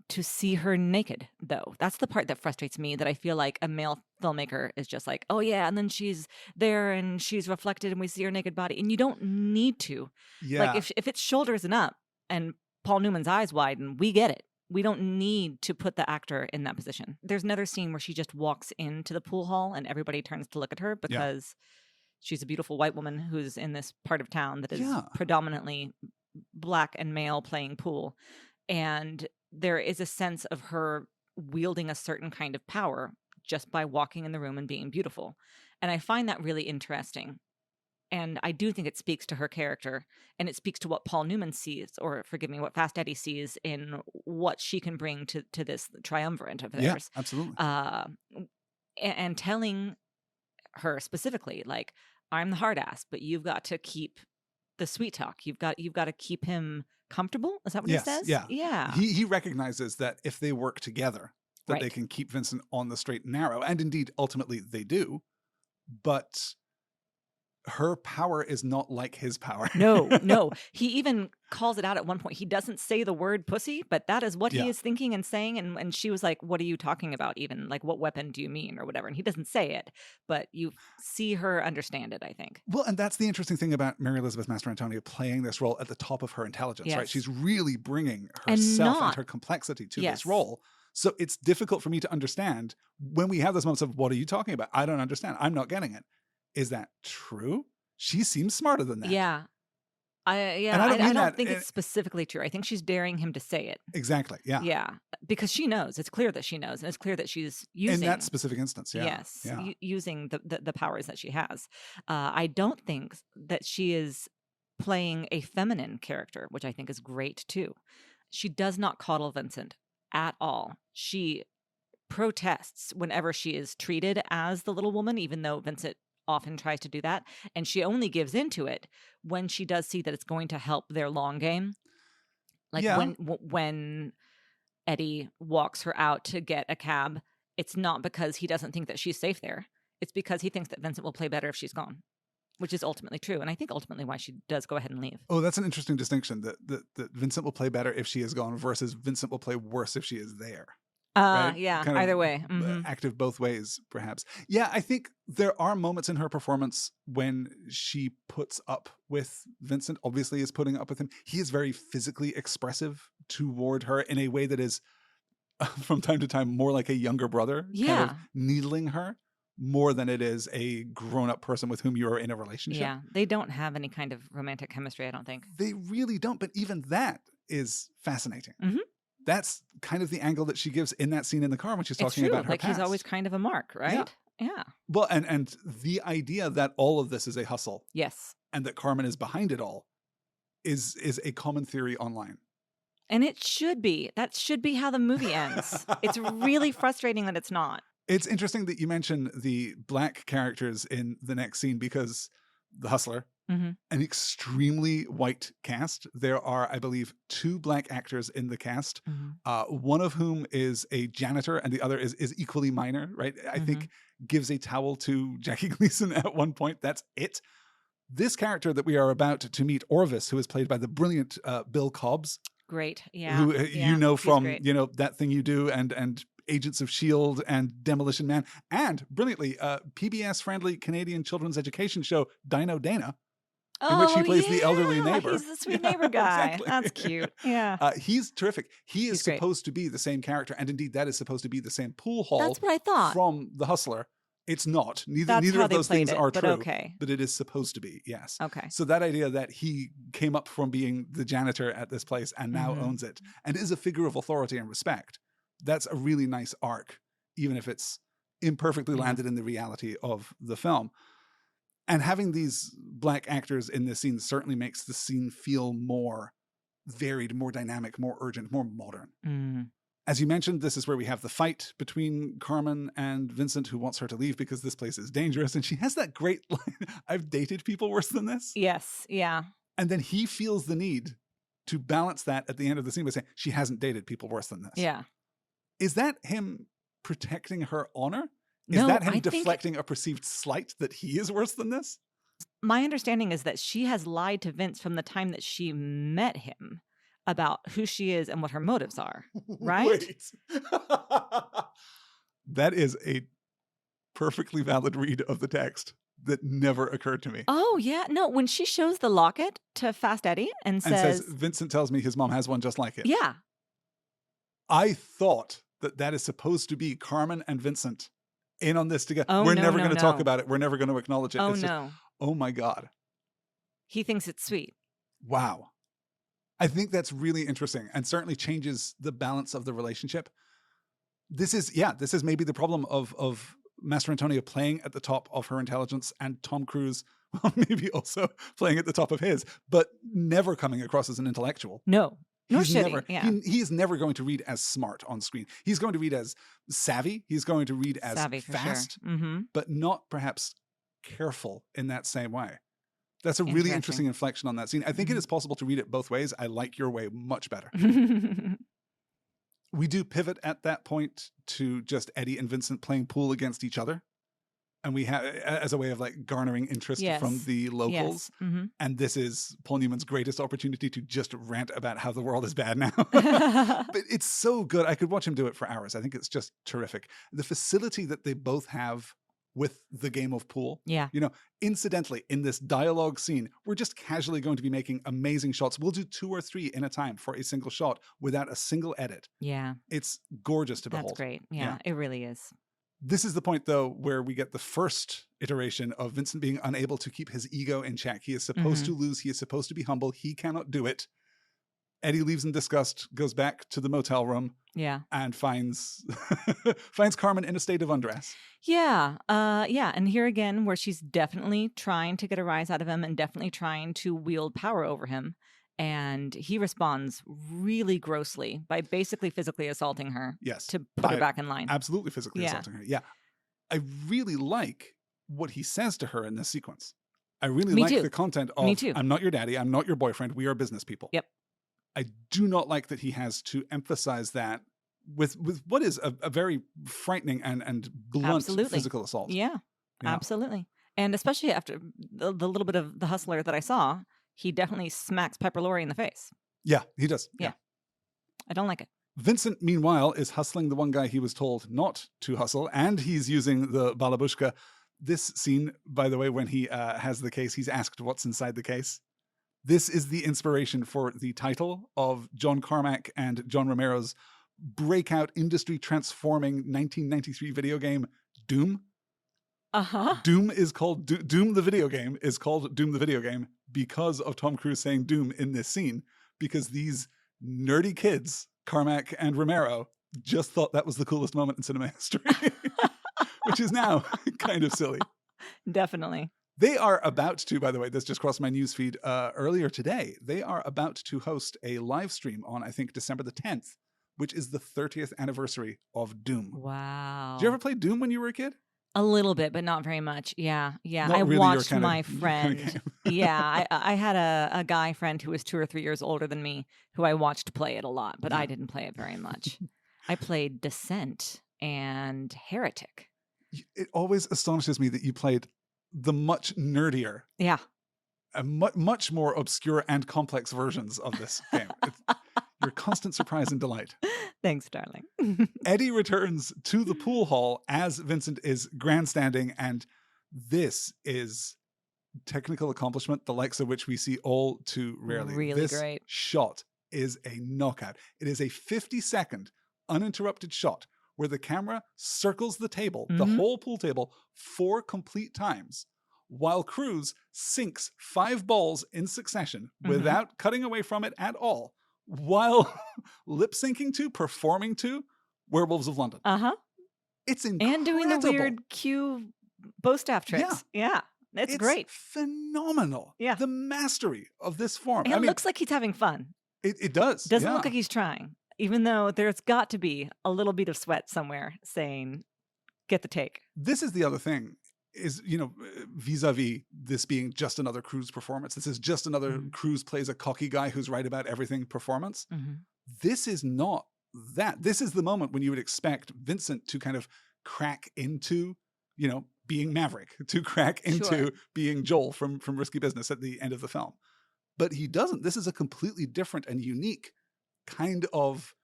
to see her naked, though. That's the part that frustrates me, that I feel like a male filmmaker is just like, oh yeah, and then she's there and she's reflected and we see her naked body. And you don't need to. Yeah. Like if it's shoulders and up and Paul Newman's eyes widen, we get it. We don't need to put the actor in that position. There's another scene where she just walks into the pool hall and everybody turns to look at her because she's a beautiful white woman who's in this part of town that is predominantly black and male playing pool. And there is a sense of her wielding a certain kind of power just by walking in the room and being beautiful. And I find that really interesting. And I do think it speaks to her character, and it speaks to what Paul Newman sees, or forgive me, what Fast Eddie sees in what she can bring to this triumvirate of theirs. Yeah, absolutely. And telling her specifically, like, I'm the hard ass, but you've got to keep the sweet talk. You've got to keep him comfortable. Is that what he says? Yeah. Yeah. He recognizes that if they work together, that they can keep Vincent on the straight and narrow. And indeed, ultimately they do. But her power is not like his power. No. He even calls it out at one point. He doesn't say the word pussy, but that is what he is thinking and saying. And she was like, what are you talking about even? Like, what weapon do you mean, or whatever? And he doesn't say it, but you see her understand it, I think. Well, and that's the interesting thing about Mary Elizabeth Mastrantonio playing this role at the top of her intelligence, right? She's really bringing herself and her complexity to this role. So it's difficult for me to understand when we have those moments of, what are you talking about? I don't understand. I'm not getting it. Is that true? She seems smarter than that. Yeah. I don't think it's specifically true. I think she's daring him to say it. Exactly. Yeah. Yeah. Because she knows. It's clear that she knows. And it's clear that she's using. In that specific instance, yeah. Yes. Yeah. Using the powers that she has. I don't think that she is playing a feminine character, which I think is great too. She does not coddle Vincent at all. She protests whenever she is treated as the little woman, even though Vincent often tries to do that. And she only gives into it when she does see that it's going to help their long game. Like when Eddie walks her out to get a cab, it's not because he doesn't think that she's safe there. It's because he thinks that Vincent will play better if she's gone, which is ultimately true. And I think ultimately why she does go ahead and leave. Oh, that's an interesting distinction, that Vincent will play better if she is gone versus Vincent will play worse if she is there. Right? Yeah, kind of either way. Mm-hmm. Active both ways, perhaps. Yeah, I think there are moments in her performance when she puts up with Vincent, obviously is putting up with him. He is very physically expressive toward her in a way that is, from time to time, more like a younger brother, kind of needling her, more than it is a grown-up person with whom you are in a relationship. Yeah, they don't have any kind of romantic chemistry, I don't think. They really don't, but even that is fascinating. Mm-hmm. That's kind of the angle that she gives in that scene in the car when she's talking about her like past. He's always kind of a mark, right? Yeah. Well, and the idea that all of this is a hustle. Yes. And that Carmen is behind it all is a common theory online. And it should be. That should be how the movie ends. It's really frustrating that it's not. It's interesting that you mention the black characters in the next scene, because the hustler, an extremely white cast. There are, I believe, 2 black actors in the cast, one of whom is a janitor and the other is equally minor, right? I think gives a towel to Jackie Gleason at one point. That's it. This character that we are about to meet, Orvis, who is played by the brilliant Bill Cobbs. Great, yeah. Who you know from, great. That Thing You Do and Agents of S.H.I.E.L.D. and Demolition Man, and brilliantly, PBS-friendly Canadian children's education show, Dino Dana, in which he plays the elderly neighbor. He's the sweet neighbor guy. Exactly. That's cute. Yeah. He's terrific. He's great. supposed to be the same character, and indeed that is supposed to be the same pool hall. That's what I thought. From The Hustler. It's not. Neither of those things are true. Okay. But it is supposed to be, yes. Okay. So that idea that he came up from being the janitor at this place and now owns it and is a figure of authority and respect, that's a really nice arc, even if it's imperfectly landed in the reality of the film. And having these black actors in this scene certainly makes the scene feel more varied, more dynamic, more urgent, more modern. As you mentioned, this is where we have the fight between Carmen and Vincent, who wants her to leave because this place is dangerous. And she has that great line, I've dated people worse than this. Yes. Yeah. And then he feels the need to balance that at the end of the scene by saying, she hasn't dated people worse than this. Yeah. Is that him protecting her honor? Is No, that him I think deflecting a perceived slight that he is worse than this? my understanding is that she has lied to Vince from the time that she met him about who she is and what her motives are. Right? Wait. That is a perfectly valid read of the text that never occurred to me. Oh, yeah. No, when she shows the locket to Fast Eddie and says, Vincent tells me his mom has one just like it. yeah. I thought that is supposed to be Carmen and Vincent in on this together. Oh, We're no, never no, going to no. talk about it. We're never going to acknowledge it. Oh, It's just, no. oh my God. He thinks it's sweet. Wow. I think that's really interesting and certainly changes the balance of the relationship. This is maybe the problem of Mastrantonio playing at the top of her intelligence and Tom Cruise, well, maybe also playing at the top of his, but never coming across as an intellectual. No. Nor He's should never, he. Yeah. he is never going to read as smart on screen. He's going to read as savvy. He's going to read as Savvy for fast, sure. Mm-hmm. but not perhaps careful in that same way. That's a really interesting inflection on that scene. I think it is possible to read it both ways. I like your way much better. We do pivot at that point to just Eddie and Vincent playing pool against each other. And we have, as a way of like garnering interest from the locals. Yes. Mm-hmm. And this is Paul Newman's greatest opportunity to just rant about how the world is bad now. But it's so good. I could watch him do it for hours. I think it's just terrific. The facility that they both have with the game of pool. Yeah. You know, incidentally, in this dialogue scene, we're just casually going to be making amazing shots. We'll do 2 or 3 in a time for a single shot without a single edit. Yeah. It's gorgeous to behold. That's great. Yeah, it really is. This is the point, though, where we get the first iteration of Vincent being unable to keep his ego in check. He is supposed to lose. He is supposed to be humble. He cannot do it. Eddie leaves in disgust, goes back to the motel room. Yeah. And finds Carmen in a state of undress. Yeah. And here again, where she's definitely trying to get a rise out of him and definitely trying to wield power over him. And he responds really grossly by basically physically assaulting her. Yes. To put her back in line. Absolutely physically assaulting her. Yeah. I really like what he says to her in this sequence. I really like the content of, I'm not your daddy, I'm not your boyfriend, we are business people. Yep. I do not like that he has to emphasize that with what is a very frightening and blunt physical assault. Yeah, absolutely. And especially after the little bit of The Hustler that I saw, he definitely smacks Pepper Laurie in the face. Yeah, he does. Yeah. I don't like it. Vincent, meanwhile, is hustling the one guy he was told not to hustle, and he's using the balabushka. This scene, by the way, when he has the case, he's asked what's inside the case. This is the inspiration for the title of John Carmack and John Romero's breakout industry-transforming 1993 video game, Doom. Doom is called Doom the video game is called Doom the video game because of Tom Cruise saying Doom in this scene, because these nerdy kids, Carmack and Romero, just thought that was the coolest moment in cinema history, which is now kind of silly. Definitely. They are about to, by the way, this just crossed my newsfeed earlier today. They are about to host a live stream on, I think, December the 10th, which is the 30th anniversary of Doom. Wow. Did you ever play Doom when you were a kid? A little bit, but not very much. Yeah. Not I really watched your my kind friend. I had a guy friend who was 2 or 3 years older than me who I watched play it a lot, but I didn't play it very much. I played Descent and Heretic. It always astonishes me that you played the much nerdier, much more obscure and complex versions of this game. Your constant surprise and delight. Thanks, darling. Eddie returns to the pool hall as Vincent is grandstanding, and this is technical accomplishment, the likes of which we see all too rarely. Really this great. Shot is a knockout. It is a 50-second uninterrupted shot where the camera circles the table, the whole pool table, 4 complete times, while Cruise sinks 5 balls in succession without cutting away from it at all, while lip-syncing to, performing to Werewolves of London. It's incredible. And doing the weird cue bow staff tricks. Yeah. It's great. Phenomenal. Yeah. The mastery of this form. And it looks like he's having fun. It does. Doesn't look like he's trying. Even though there's got to be a little bit of sweat somewhere saying, get the take. This is the other thing. is, vis-a-vis this being just another Cruise performance. This is just another Cruise plays a cocky guy who's right about everything performance. This is not that. This is the moment when you would expect Vincent to kind of crack into, being Maverick, to crack into being Joel from Risky Business at the end of the film. But he doesn't. This is a completely different and unique kind of,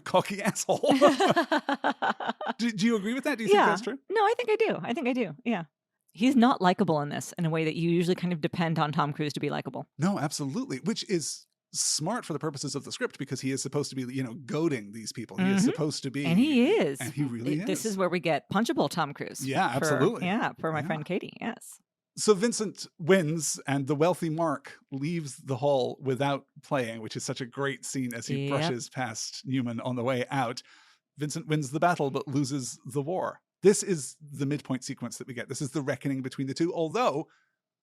cocky asshole. Do you agree with that? Do you think that's true? No, I think I do. Yeah. He's not likable in this in a way that you usually kind of depend on Tom Cruise to be likable. No, absolutely. Which is smart for the purposes of the script, because he is supposed to be, goading these people. He is supposed to be. And he is. And he really is. This is where we get punchable Tom Cruise. Yeah, absolutely. For my friend Katie. Yes. So Vincent wins, and the wealthy Mark leaves the hall without playing, which is such a great scene as he brushes past Newman on the way out. Vincent wins the battle, but loses the war. This is the midpoint sequence that we get. This is the reckoning between the two, although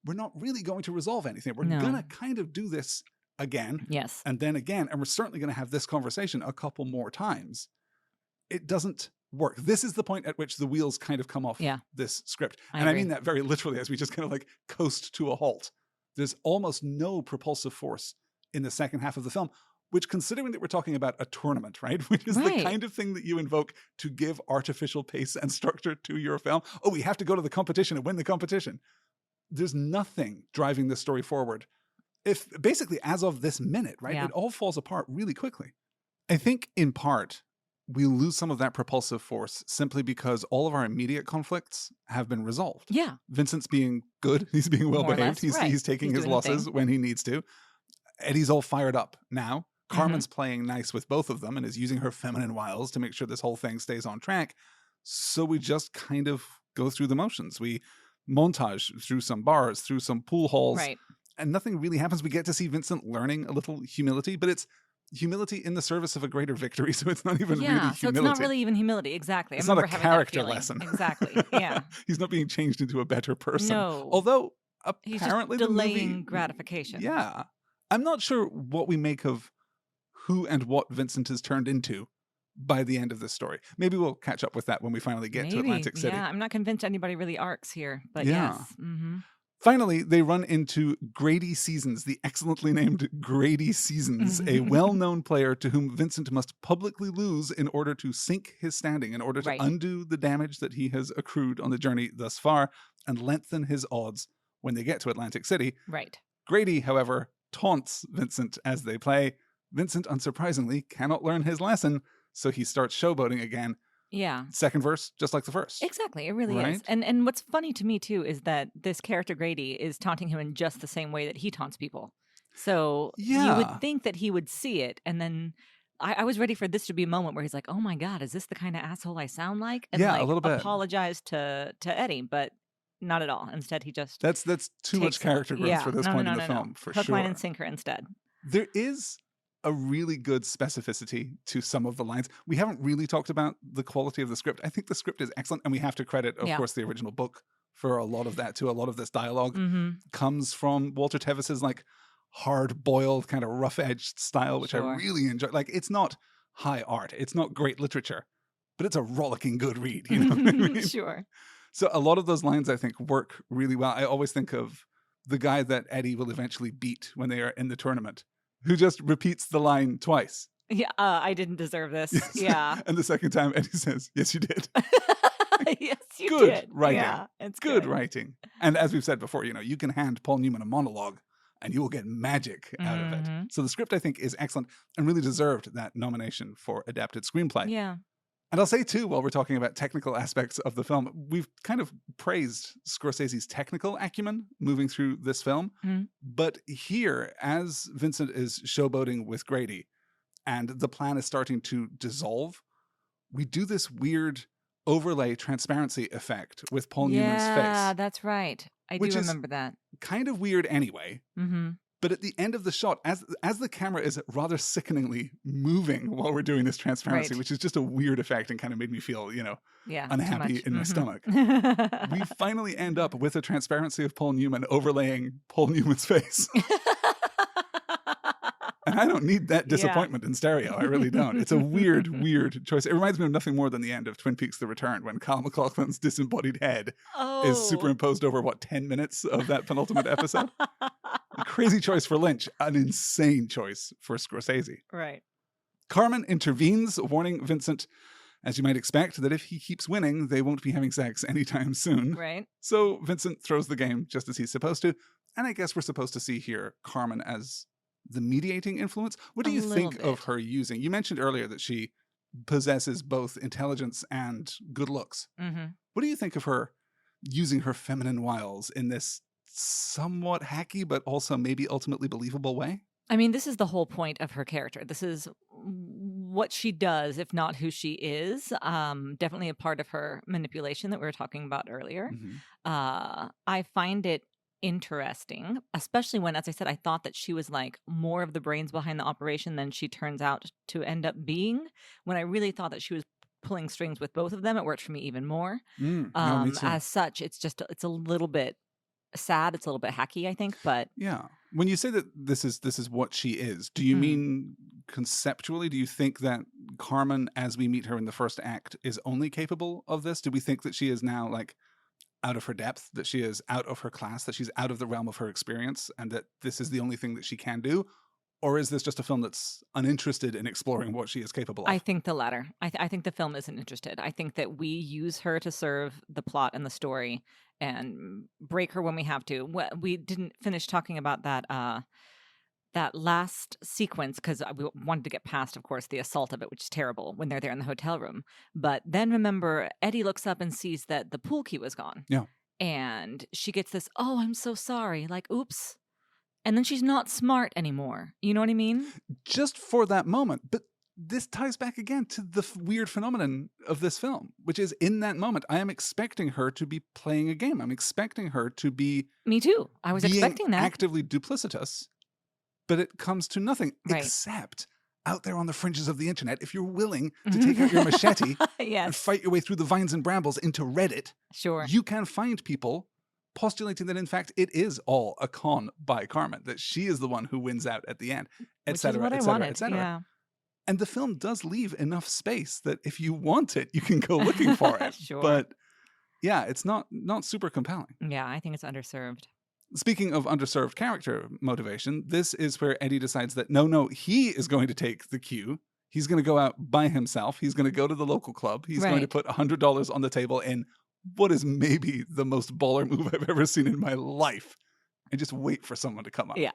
we're not really going to resolve anything. We're going to kind of do this again. Yes. And then again, and we're certainly going to have this conversation a couple more times. It doesn't work. This is the point at which the wheels kind of come off this script. I mean that very literally, as we just kind of like coast to a halt. There's almost no propulsive force in the second half of the film, which, considering that we're talking about a tournament, right? Which is the kind of thing that you invoke to give artificial pace and structure to your film. Oh, we have to go to the competition and win the competition. There's nothing driving this story forward. If basically as of this minute, right? It all falls apart really quickly. I think in part, we lose some of that propulsive force simply because all of our immediate conflicts have been resolved. Yeah. Vincent's being good. He's being well behaved. He's taking his losses when he needs to. Eddie's all fired up now. Carmen's playing nice with both of them and is using her feminine wiles to make sure this whole thing stays on track. So we just kind of go through the motions. We montage through some bars, through some pool halls, and nothing really happens. We get to see Vincent learning a little humility, but it's humility in the service of a greater victory. So it's not even really humility. So it's not really even humility. Exactly. It's not a character lesson. Exactly. Yeah. He's not being changed into a better person. No. Although he's apparently just delaying the movie, gratification. Yeah. I'm not sure what we make of who and what Vincent has turned into by the end of this story. Maybe we'll catch up with that when we finally get to Atlantic City. Yeah, I'm not convinced anybody really arcs here, but yes. Finally, they run into Grady Seasons, the excellently named Grady Seasons, a well-known player to whom Vincent must publicly lose in order to sink his standing, in order to undo the damage that he has accrued on the journey thus far and lengthen his odds when they get to Atlantic City. Right. Grady, however, taunts Vincent as they play. Vincent, unsurprisingly, cannot learn his lesson, so he starts showboating again. Yeah. Second verse, just like the first. Exactly. It really is. And what's funny to me, too, is that this character Grady is taunting him in just the same way that he taunts people. So you would think that he would see it. And then I was ready for this to be a moment where he's like, oh, my God, is this the kind of asshole I sound like? And a little bit. Apologize to Eddie, but not at all. Instead, he just That's too much character growth for this point in the film, for sure. Hook, line, and sinker instead. There is a really good specificity to some of the lines. We haven't really talked about the quality of the script. I think the script is excellent, and we have to credit, of course, the original book for a lot of that too. A lot of this dialogue comes from Walter Tevis's like hard-boiled, kind of rough-edged style, which I really enjoy. Like, it's not high art, it's not great literature, but it's a rollicking good read. You know what I mean? Sure. So a lot of those lines, I think, work really well. I always think of the guy that Eddie will eventually beat when they are in the tournament, who just repeats the line twice. Yeah, I didn't deserve this. Yes. Yeah. And the second time, Eddie says, yes, you did. Yes, you good did. Writing. Yeah, it's good writing. And as we've said before, you can hand Paul Newman a monologue and you will get magic out of it. So the script, I think, is excellent and really deserved that nomination for adapted screenplay. Yeah. And I'll say, too, while we're talking about technical aspects of the film, we've kind of praised Scorsese's technical acumen moving through this film. But here, as Vincent is showboating with Grady and the plan is starting to dissolve, we do this weird overlay transparency effect with Paul Newman's face. Yeah, that's right. I do remember that. Kind of weird anyway. But at the end of the shot, as the camera is rather sickeningly moving while we're doing this transparency, which is just a weird effect and kind of made me feel, unhappy in my stomach. We finally end up with a transparency of Paul Newman overlaying Paul Newman's face. And I don't need that disappointment in stereo. I really don't. It's a weird, weird choice. It reminds me of nothing more than the end of Twin Peaks: The Return, when Kyle MacLachlan's disembodied head is superimposed over, 10 minutes of that penultimate episode? A crazy choice for Lynch. An insane choice for Scorsese. Right. Carmen intervenes, warning Vincent, as you might expect, that if he keeps winning, they won't be having sex anytime soon. Right. So Vincent throws the game just as he's supposed to. And I guess we're supposed to see here Carmen as the mediating influence. What do you think of her using? You mentioned earlier that she possesses both intelligence and good looks. Mm-hmm. What do you think of her using her feminine wiles in this somewhat hacky, but also maybe ultimately believable way? I mean, this is the whole point of her character. This is what she does, if not who she is. Definitely a part of her manipulation that we were talking about earlier. Mm-hmm. I find it interesting, especially when, as I said, I thought that she was like more of the brains behind the operation than she turns out to end up being. When I really thought that she was pulling strings with both of them, it worked for me even more. Me too. As such, it's a little bit sad. It's a little bit hacky, I think, but yeah. When you say that this is what she is, do you mean conceptually? Do you think that Carmen, as we meet her in the first act, is only capable of this? Do we think that she is now like out of her depth, that she is out of her class, that she's out of the realm of her experience, and that this is the only thing that she can do? Or is this just a film that's uninterested in exploring what she is capable of? I think the latter. I think the film isn't interested. I think that we use her to serve the plot and the story and break her when we have to. We didn't finish talking about that last sequence because we wanted to get past, of course, the assault of it, which is terrible when they're there in the hotel room. But then remember, Eddie looks up and sees that the pool key was gone. Yeah. And she gets this, oh, I'm so sorry. Like, oops. And then she's not smart anymore. You know what I mean? Just for that moment. But this ties back again to the weird phenomenon of this film, which is in that moment, I am expecting her to be playing a game. I'm expecting her to be... Me too. I was expecting that. Actively duplicitous, but it comes to nothing except out there on the fringes of the internet, if you're willing to take out your machete and fight your way through the vines and brambles into Reddit, you can find people postulating that, in fact, it is all a con by Carmen, that she is the one who wins out at the end, etc., etc., etc. And the film does leave enough space that if you want it, you can go looking for it. But yeah, it's not super compelling. Yeah, I think it's underserved. Speaking of underserved character motivation, this is where Eddie decides that no, he is going to take the cue. He's going to go out by himself. He's going to go to the local club. He's going to put $100 on the table in what is maybe the most baller move I've ever seen in my life, and just wait for someone to come up. Yeah.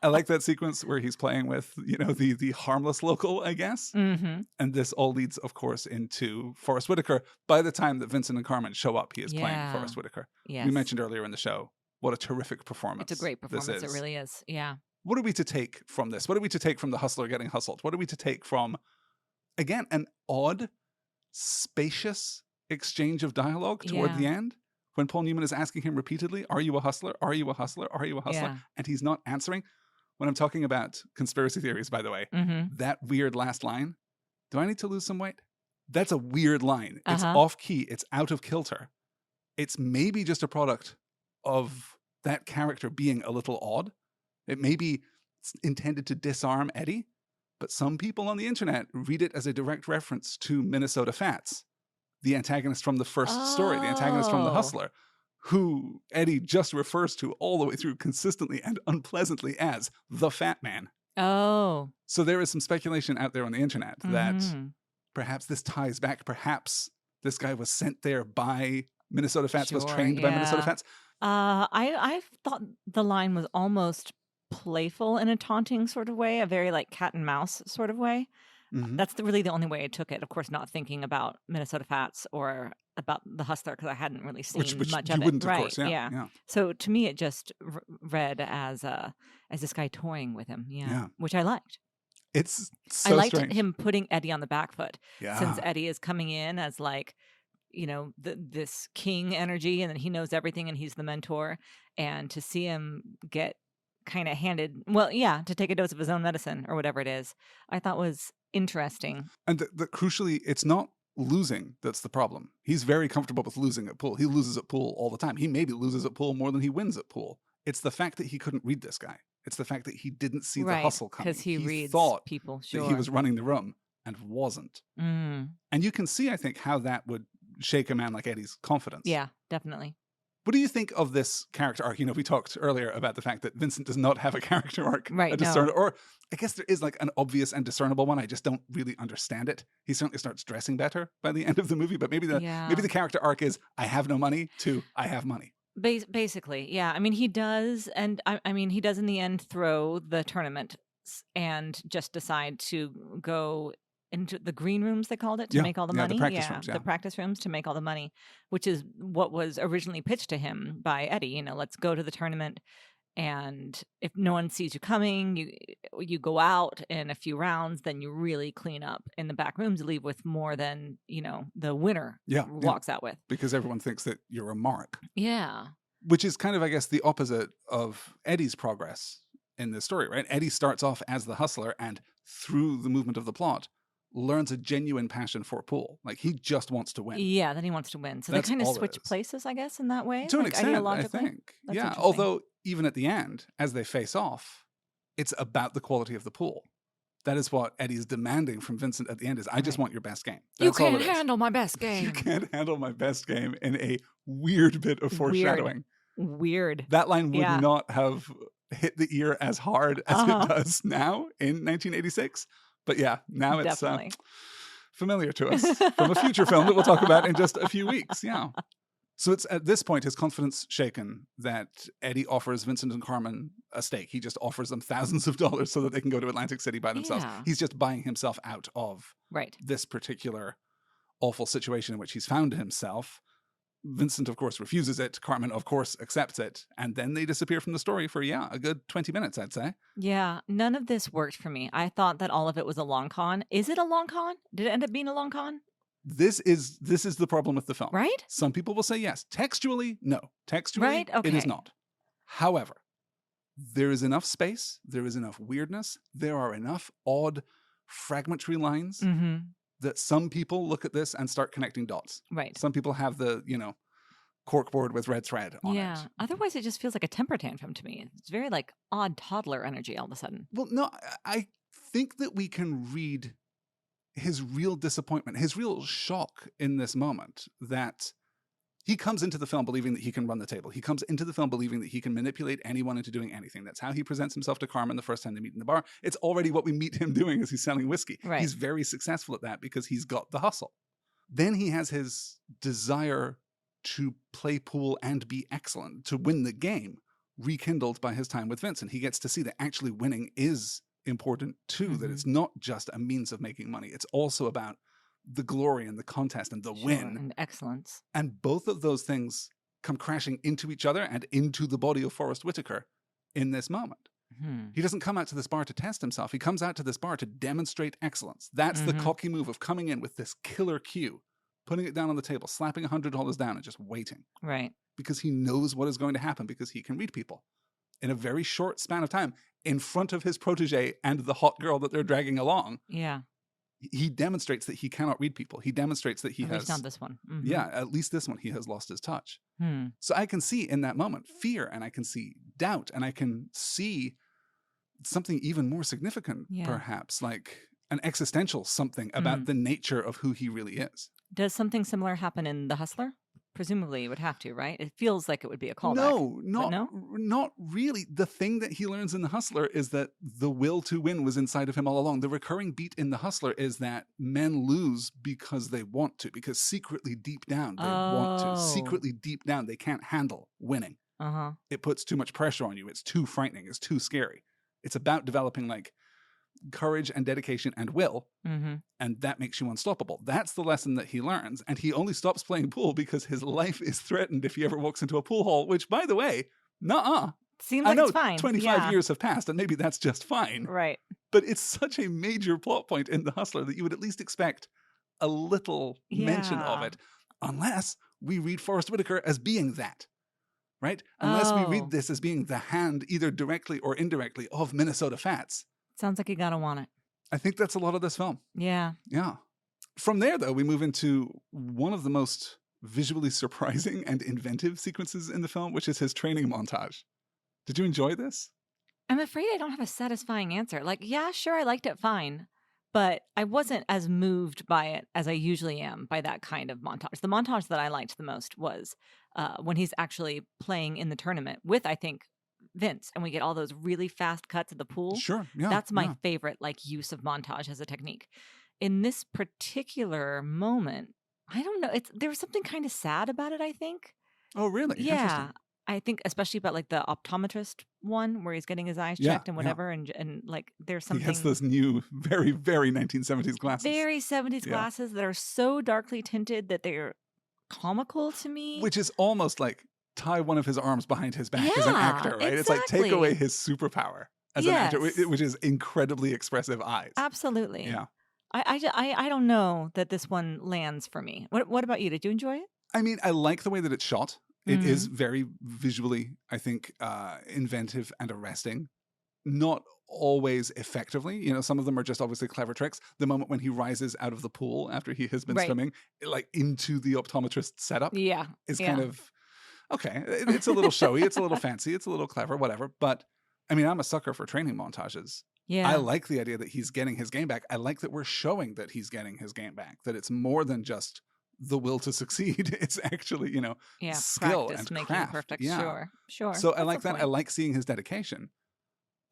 I like that sequence where he's playing with, the harmless local, I guess. Mm-hmm. And this all leads, of course, into Forrest Whitaker. By the time that Vincent and Carmen show up, he is playing Forrest Whitaker. Yes. We mentioned earlier in the show what a terrific performance. It's a great performance. It really is. Yeah. What are we to take from this? What are we to take from the hustler getting hustled? What are we to take from, again, an odd, spacious exchange of dialogue toward the end, when Paul Newman is asking him repeatedly, are you a hustler? Are you a hustler? Are you a hustler? Yeah. And he's not answering. When I'm talking about conspiracy theories, by the way, that weird last line, do I need to lose some weight? That's a weird line. It's off key. It's out of kilter. It's maybe just a product of that character being a little odd. It may be intended to disarm Eddie, but some people on the internet read it as a direct reference to Minnesota Fats, the antagonist from the first story, the antagonist from The Hustler, who Eddie just refers to all the way through consistently and unpleasantly as the Fat Man. Oh. So there is some speculation out there on the internet that perhaps this ties back, perhaps this guy was sent there by Minnesota Fats, was trained by Minnesota Fats. I thought the line was almost playful in a taunting sort of way, a very like cat and mouse sort of way. That's really the only way I took it. Of course, not thinking about Minnesota Fats or about The Hustler because I hadn't really seen much of it. Wouldn't, right? Of course, yeah. So to me, it just read as this guy toying with him. Yeah. Which I liked. It's so I liked strange. him putting Eddie on the back foot. Yeah. Since Eddie is coming in as like, this king energy, and then he knows everything, and he's the mentor, and to see him get kind of handed, to take a dose of his own medicine or whatever it is, I thought was interesting. And crucially, it's not losing that's the problem. He's very comfortable with losing at pool. He loses at pool all the time. He maybe loses at pool more than he wins at pool. It's the fact that he couldn't read this guy. It's the fact that he didn't see the Right, hustle coming. because he reads thought people, that he sure. was running the room and wasn't. Mm. And you can see, I think, how that would shake a man like Eddie's confidence. Yeah, definitely. What do you think of this character arc? You know, we talked earlier about the fact that Vincent does not have a character arc. Right, Or I guess there is like an obvious and discernible one. I just don't really understand it. He certainly starts dressing better by the end of the movie, but maybe the character arc is I have no money to I have money. Basically, yeah. I mean, he does, and I mean, he does in the end throw the tournament and just decide to go into the green rooms, they called it, to make all the money. The practice rooms, the practice rooms to make all the money, which is what was originally pitched to him by Eddie. You know, let's go to the tournament, and if no one sees you coming, you go out in a few rounds, then you really clean up in the back rooms, leave with more than, you know, the winner walks out with. Because everyone thinks that you're a mark. Yeah. Which is kind of, I guess, the opposite of Eddie's progress in this story, right? Eddie starts off as the hustler and through the movement of the plot learns a genuine passion for pool. Like he just wants to win. Yeah, then he wants to win. So they kind of switch places, I guess, in that way. To an extent, I think. Yeah, although even at the end, as they face off, it's about the quality of the pool. That is what Eddie's demanding from Vincent at the end is, I just want your best game. That's you can't handle my best game. You can't handle my best game in a weird bit of foreshadowing. Weird. That line would not have hit the ear as hard as it does now in 1986. But yeah, now it's familiar to us from a future film that we'll talk about in just a few weeks. Yeah. So it's at this point, his confidence shaken, that Eddie offers Vincent and Carmen a stake. He just offers them thousands of dollars so that they can go to Atlantic City by themselves. Yeah. He's just buying himself out of this particular awful situation in which he's found himself. Vincent, of course, refuses it. Carmen, of course, accepts it. And then they disappear from the story for, a good 20 minutes, I'd say. Yeah, none of this worked for me. I thought that all of it was a long con. Is it a long con? Did it end up being a long con? This is the problem with the film. Right? Some people will say yes. Textually, no. Textually, it is not. However, there is enough space. There is enough weirdness. There are enough odd fragmentary lines that some people look at this and start connecting dots. Right. Some people have the, corkboard with red thread on it. Yeah. Otherwise, it just feels like a temper tantrum to me. It's very like odd toddler energy all of a sudden. Well, no, I think that we can read his real disappointment, his real shock in this moment that he comes into the film believing that he can run the table. He comes into the film believing that he can manipulate anyone into doing anything. That's how he presents himself to Carmen the first time they meet in the bar. It's already what we meet him doing as he's selling whiskey. Right. He's very successful at that because he's got the hustle. Then he has his desire to play pool and be excellent, to win the game, rekindled by his time with Vincent. He gets to see that actually winning is important too, that it's not just a means of making money. It's also about the glory and the contest and the win. And excellence. And both of those things come crashing into each other and into the body of Forrest Whitaker in this moment. He doesn't come out to this bar to test himself. He comes out to this bar to demonstrate excellence. That's the cocky move of coming in with this killer cue, putting it down on the table, slapping $100 down and just waiting. Right. Because he knows what is going to happen, because he can read people. In a very short span of time, in front of his protege and the hot girl that they're dragging along. Yeah. He demonstrates that he cannot read people. He demonstrates that he has... At least not this one. Yeah, at least this one, he has lost his touch. So I can see in that moment fear, and I can see doubt, and I can see something even more significant, perhaps, like an existential something about the nature of who he really is. Does something similar happen in The Hustler? Presumably it would have to, right? It feels like it would be a callback. No, not really. The thing that he learns in The Hustler is that the will to win was inside of him all along. The recurring beat in The Hustler is that men lose because they want to, because secretly deep down they want to. Secretly deep down they can't handle winning. It puts too much pressure on you. It's too frightening. It's too scary. It's about developing like courage and dedication and will, and that makes you unstoppable. That's the lesson that he learns, and he only stops playing pool because his life is threatened if he ever walks into a pool hall, which, by the way, seems like it's fine. 25 years have passed, and maybe that's just fine. Right. But it's such a major plot point in The Hustler that you would at least expect a little mention of it, unless we read Forrest Whitaker as being that. Right? Unless we read this as being the hand, either directly or indirectly, of Minnesota Fats. Sounds like you gotta want it. I think that's a lot of this film. Yeah. Yeah. From there, though, we move into one of the most visually surprising and inventive sequences in the film, which is his training montage. Did you enjoy this? I'm afraid I don't have a satisfying answer. Like, yeah, sure, I liked it fine, but I wasn't as moved by it as I usually am by that kind of montage. The montage that I liked the most was when he's actually playing in the tournament with, I think, Vince, and we get all those really fast cuts at the pool. Sure. Yeah. That's my yeah. favorite, like, use of montage as a technique. In this particular moment, I don't know. There was something kind of sad about it, I think. Oh, really? Yeah. Interesting. I think especially about like the optometrist one where he's getting his eyes Yeah, checked and yeah. whatever. And like there's He has something those new, very, very 1970s glasses. very 70s Yeah. glasses that are so darkly tinted that they're comical to me. Which is almost like tie one of his arms behind his back as an Yeah, actor, right? It's like take away exactly. his superpower as an actor, Yes. which is incredibly expressive eyes. Absolutely. Yeah. I don't know that this one lands for me. What about you? Did you enjoy it? I mean, I like the way that it's shot. It is very visually, I think, inventive and arresting. Not always effectively. You know, some of them are just obviously clever tricks. The moment when he rises out of the pool after he has been Right. swimming, like into the optometrist setup, Yeah. is yeah. kind of, okay, it's a little showy, it's a little fancy, it's a little clever, whatever. But I mean, I'm a sucker for training montages. Yeah. I like the idea that he's getting his game back. I like that we're showing that he's getting his game back, that it's more than just the will to succeed. It's actually, you know, skill practice and making craft. perfect. Yeah. Sure. So I That's like a that. I point. like seeing his dedication.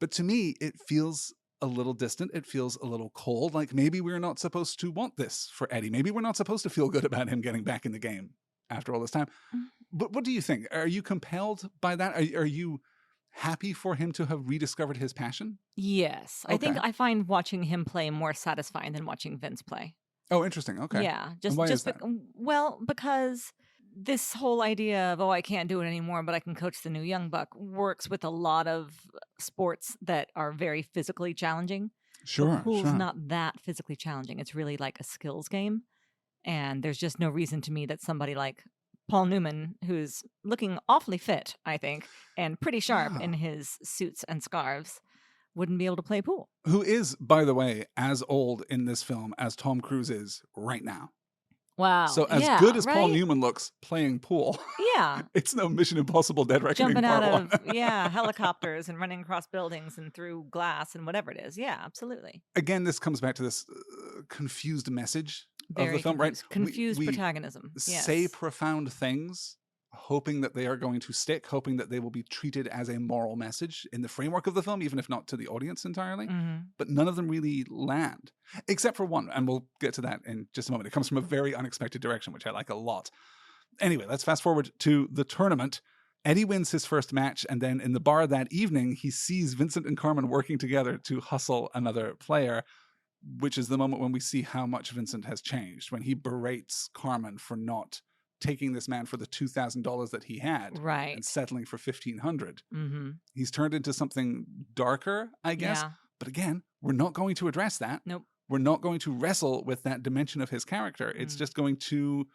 But to me, it feels a little distant. It feels a little cold. Like maybe we're not supposed to want this for Eddie. Maybe we're not supposed to feel good about him getting back in the game after all this time. But what do you think? Are you compelled by that? Are you happy for him to have rediscovered his passion? Yes. I think Okay. I find watching him play more satisfying than watching Vince play. Oh, interesting. Okay. Yeah. And why is that? Well, because this whole idea of, I can't do it anymore, but I can coach the new young buck works with a lot of sports that are very physically challenging. Sure. The pool's sure. not that physically challenging. It's really like a skills game. And there's just no reason to me that somebody like Paul Newman, who's looking awfully fit, I think, and pretty sharp Yeah. in his suits and scarves, wouldn't be able to play pool. Who is, by the way, as old in this film as Tom Cruise is right now. Wow. So as yeah, good as Paul right? Newman looks playing pool, yeah. it's no Mission Impossible Dead Reckoning Jumping out Part of 1. helicopters and running across buildings and through glass and whatever it is. Yeah, absolutely. Again, this comes back to this confused message of Very the film, right? confused We protagonism. Yes. say profound things, hoping that they are going to stick, hoping that they will be treated as a moral message in the framework of the film, even if not to the audience entirely. But none of them really land, except for one, and we'll get to that in just a moment. It comes from a very unexpected direction, which I like a lot. Anyway, let's fast forward to the tournament. Eddie wins his first match, and then in the bar that evening, he sees Vincent and Carmen working together to hustle another player, which is the moment when we see how much Vincent has changed, when he berates Carmen for not taking this man for the $2,000 that he had, right, and settling for $1,500. Mm-hmm. He's turned into something darker, I guess. Yeah. But again, we're not going to address that. Nope. We're not going to wrestle with that dimension of his character. It's just going to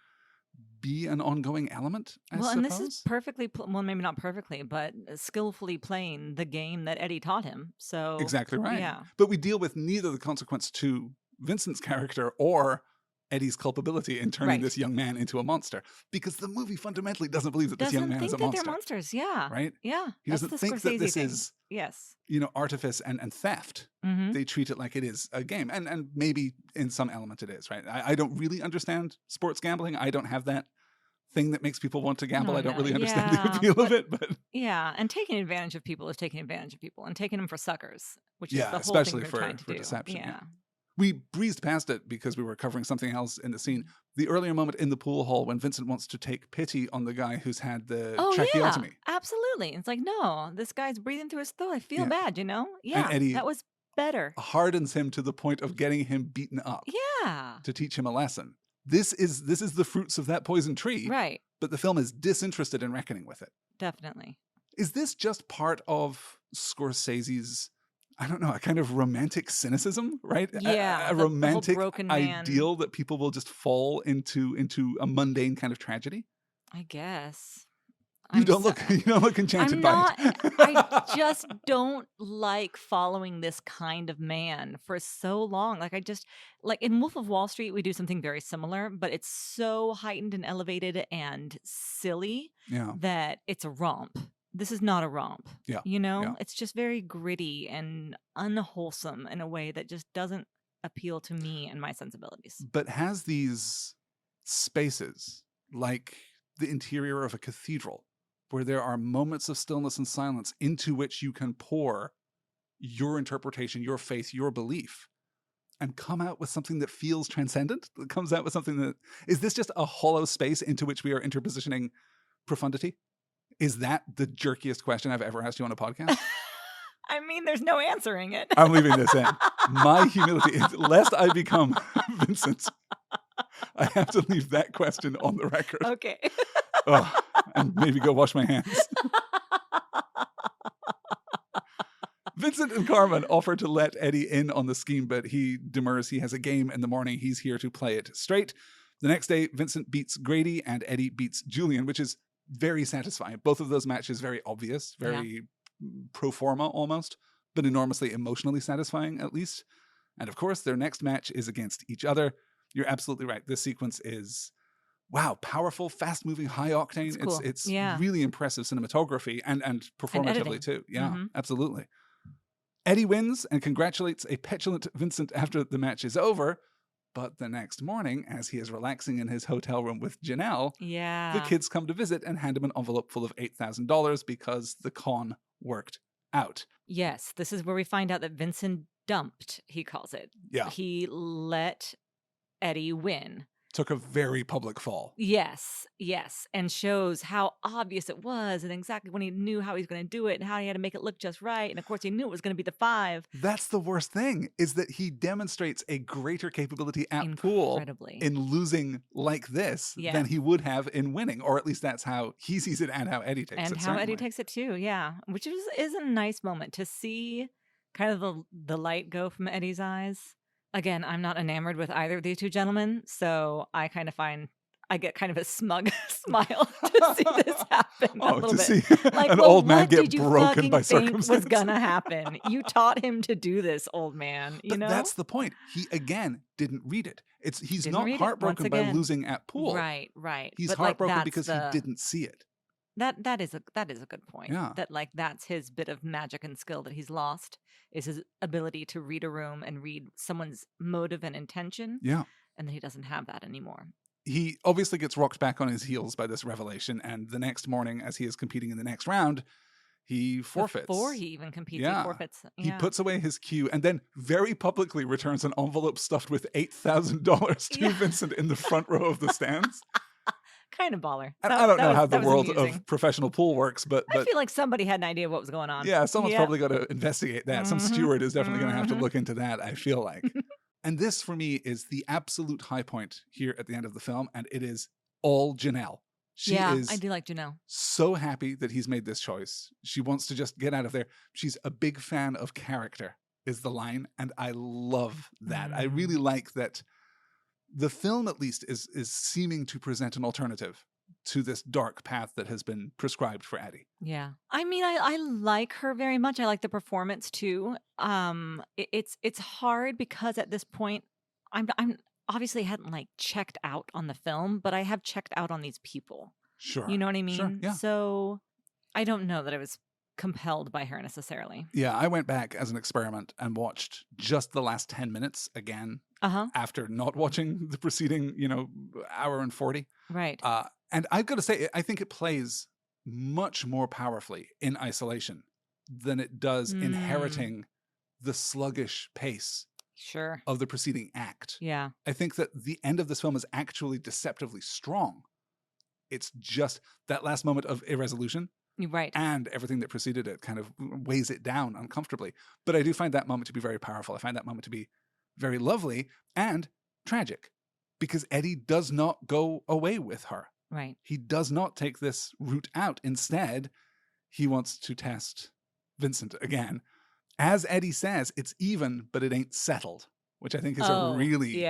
be an ongoing element, I suppose. And this is perfectly, well, maybe not perfectly, but skillfully playing the game that Eddie taught him. So exactly right. Yeah. But we deal with neither the consequence to Vincent's character or Eddie's culpability in turning this young man into a monster, because the movie fundamentally doesn't believe that this young man is a monster. They're monsters, yeah. Right? Yeah. He doesn't think that this is artifice and theft. Mm-hmm. They treat it like it is a game. And maybe in some element it is, right? I don't really understand sports gambling. I don't have that thing that makes people want to gamble. I don't really understand the appeal of it. But yeah, and taking advantage of people is taking advantage of people and taking them for suckers, which is the whole especially thing they're trying to for do. deception. Yeah. We breezed past it because we were covering something else in the scene. The earlier moment in the pool hall when Vincent wants to take pity on the guy who's had the tracheotomy. Yeah, absolutely. It's like, no, this guy's breathing through his throat. I feel bad, you know? Yeah, and Eddie that was better. Hardens him to the point of getting him beaten up. Yeah. To teach him a lesson. This is the fruits of that poison tree. Right. But the film is disinterested in reckoning with it. Definitely. Is this just part of Scorsese's, I don't know, a kind of romantic cynicism, right? Yeah. A romantic ideal that people will just fall into a mundane kind of tragedy? I guess. You don't look enchanted by it. I just don't like following this kind of man for so long. Like in Wolf of Wall Street, we do something very similar, but it's so heightened and elevated and silly that it's a romp. this is not a romp. Yeah. You know, Yeah. it's just very gritty and unwholesome in a way that just doesn't appeal to me and my sensibilities. But has these spaces like the interior of a cathedral where there are moments of stillness and silence into which you can pour your interpretation, your faith, your belief, and come out with something that feels transcendent, that comes out with something that... Is this just a hollow space into which we are interpositioning profundity? Is that the jerkiest question I've ever asked you on a podcast? I mean, there's no answering it. I'm leaving this in. My humility is, lest I become Vincent, I have to leave that question on the record. Okay. Oh, and maybe go wash my hands. Vincent and Carmen offer to let Eddie in on the scheme, but he demurs. He has a game in the morning. He's here to play it straight. The next day, Vincent beats Grady and Eddie beats Julian, which is very satisfying. Both of those matches very obvious, very pro forma almost, but enormously emotionally satisfying at least. And of course, their next match is against each other. You're absolutely right. This sequence is, wow, powerful, fast-moving, high-octane. It's cool. It's Yeah. really impressive cinematography and performatively editing. too. Yeah, Mhm. absolutely. Eddie wins and congratulates a petulant Vincent after the match is over. But the next morning, as he is relaxing in his hotel room with Janelle, Yeah. the kids come to visit and hand him an envelope full of $8,000 because the con worked out. Yes, this is where we find out that Vincent dumped, he calls it. Yeah. He let Eddie win. Took a very public fall. Yes, and shows how obvious it was and exactly when he knew how he was going to do it and how he had to make it look just right. And of course, he knew it was going to be the 5. That's the worst thing, is that he demonstrates a greater capability at pool Incredibly. in losing like this than he would have in winning, or at least that's how he sees it and how Eddie takes it. And how Eddie takes it too, yeah. Which is a nice moment to see kind of the light go from Eddie's eyes. Again, I'm not enamored with either of these two gentlemen, so I kind of find I get kind of a smug smile to see this happen a little to bit. see Like, an well, old man what get did you broken fucking by think circumstance. was gonna happen? You taught him to do this, old man. You But know, that's the point. He again didn't read it. He's Didn't not read it, heartbroken once by again. losing at pool. Right. He's But, heartbroken that's because he didn't see it. That is a good point. Yeah. That that's his bit of magic and skill that he's lost, is his ability to read a room and read someone's motive and intention. Yeah. And that he doesn't have that anymore. He obviously gets rocked back on his heels by this revelation, and the next morning, as he is competing in the next round, he forfeits. Before he even competes, Yeah. he forfeits. He Yeah. puts away his cue and then very publicly returns an envelope stuffed with $8,000 to Vincent in the front row of the stands. Kind of baller. And I don't know how the that was world amusing. of professional pool works, but I feel like somebody had an idea what was going on. yeah, someone's probably got to investigate that. Some Mhm. steward is definitely going to have to Mhm. look into that, I feel like. And this, for me, is the absolute high point here at the end of the film, and it is all Janelle. She is I do like Janelle. so happy that he's made this choice. She wants to just get out of there. She's a big fan of character, is the line, and I love that. I really like that the film, at least, is seeming to present an alternative to this dark path that has been prescribed for Addie. Yeah. I mean, I like her very much. I like the performance too. It's hard because at this point I'm obviously hadn't like checked out on the film, but I have checked out on these people. Sure. You know what I mean? Sure, yeah. So I don't know that I was compelled by her necessarily. Yeah, I went back as an experiment and watched just the last 10 minutes again after not watching the preceding, hour and 40. Right. And I've got to say, I think it plays much more powerfully in isolation than it does inheriting the sluggish pace of the preceding act. Yeah. I think that the end of this film is actually deceptively strong. It's just that last moment of irresolution. Right. And everything that preceded it kind of weighs it down uncomfortably. But I do find that moment to be very powerful. I find that moment to be very lovely and tragic because Eddie does not go away with her. Right. He does not take this route out. Instead, he wants to test Vincent again. As Eddie says, it's even, but it ain't settled, which I think is a really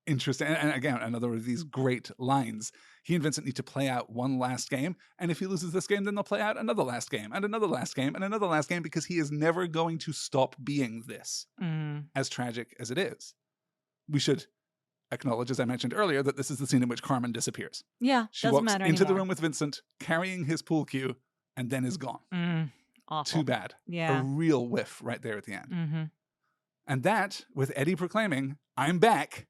interesting. And again, another of these great lines. He and Vincent need to play out one last game. And if he loses this game, then they'll play out another last game and another last game and another last game because he is never going to stop being this, as tragic as it is. We should acknowledge, as I mentioned earlier, that this is the scene in which Carmen disappears. Yeah, she walks into the room with Vincent, carrying his pool cue, and then is gone. Awful. Too bad. Yeah. A real whiff right there at the end. Mm-hmm. And that, with Eddie proclaiming, "I'm back,"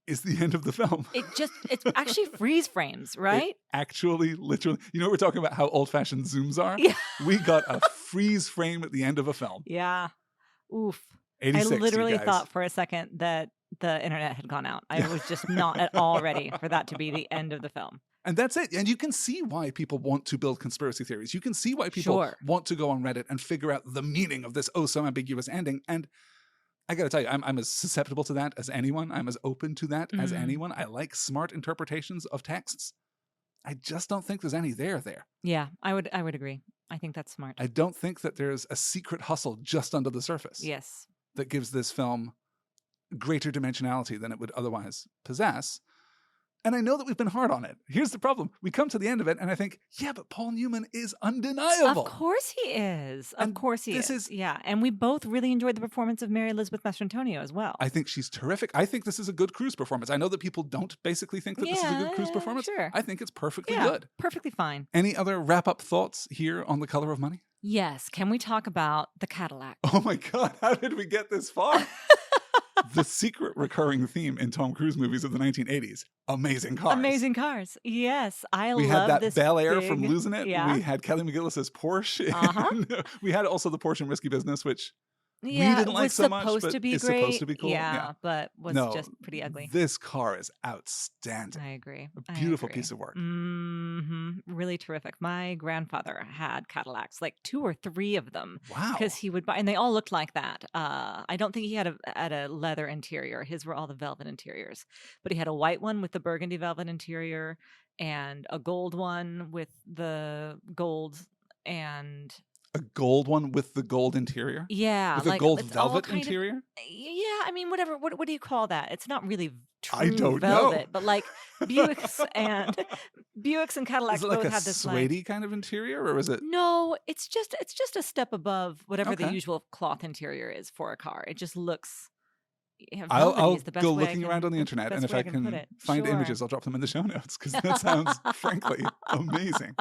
is the end of the film. It's actually freeze frames, right? It actually, literally, we're talking about how old-fashioned zooms are. Yeah. We got a freeze frame at the end of a film. Yeah. Oof. 86, I literally you guys. thought for a second that the internet had gone out. I was just not at all ready for that to be the end of the film. And that's it. And you can see why people want to build conspiracy theories. You can see why people want to go on Reddit and figure out the meaning of this so ambiguous ending. And I got to tell you, I'm as susceptible to that as anyone. I'm as open to that as anyone. I like smart interpretations of texts. I just don't think there's any there. Yeah, I would agree. I think that's smart. I don't think that there's a secret hustle just under the surface. Yes. That gives this film greater dimensionality than it would otherwise possess. And I know that we've been hard on it. Here's the problem. We come to the end of it and I think, yeah, but Paul Newman is undeniable. Of course he is. Of course he is. Yeah. And we both really enjoyed the performance of Mary Elizabeth Mastrantonio as well. I think she's terrific. I think this is a good Cruise performance. I know that people don't basically think that this is a good Cruise performance. Sure. I think it's perfectly good. Perfectly fine. Any other wrap-up thoughts here on The Color of Money? Yes. Can we talk about the Cadillac? Oh my God. How did we get this far? The secret recurring theme in Tom Cruise movies of the 1980s. Amazing cars. Amazing cars. Yes. We had that this Bel Air big... from Losing It. Yeah. We had Kelly McGillis's Porsche. We had also the Porsche in Risky Business, which we didn't like so much, but it's supposed to be cool. Yeah, but was just pretty ugly. This car is outstanding. I agree. A beautiful piece of work. Really terrific. My grandfather had Cadillacs, like 2 or 3 of them. Wow. Because he would buy, and they all looked like that. I don't think he had a leather interior. His were all the velvet interiors. But he had a white one with the burgundy velvet interior and a gold one with the gold and... A gold one with the gold interior? Yeah. With a gold velvet interior? Yeah, I mean, whatever. What do you call that? It's not really true I don't velvet, know. but like Buicks and Cadillacs is it like both a had this suede kind of interior, or is it? No, it's just a step above whatever the usual cloth interior is for a car. It just looks... I'll go looking around on the internet, and if I can find Sure. images, I'll drop them in the show notes, because that sounds, frankly, amazing.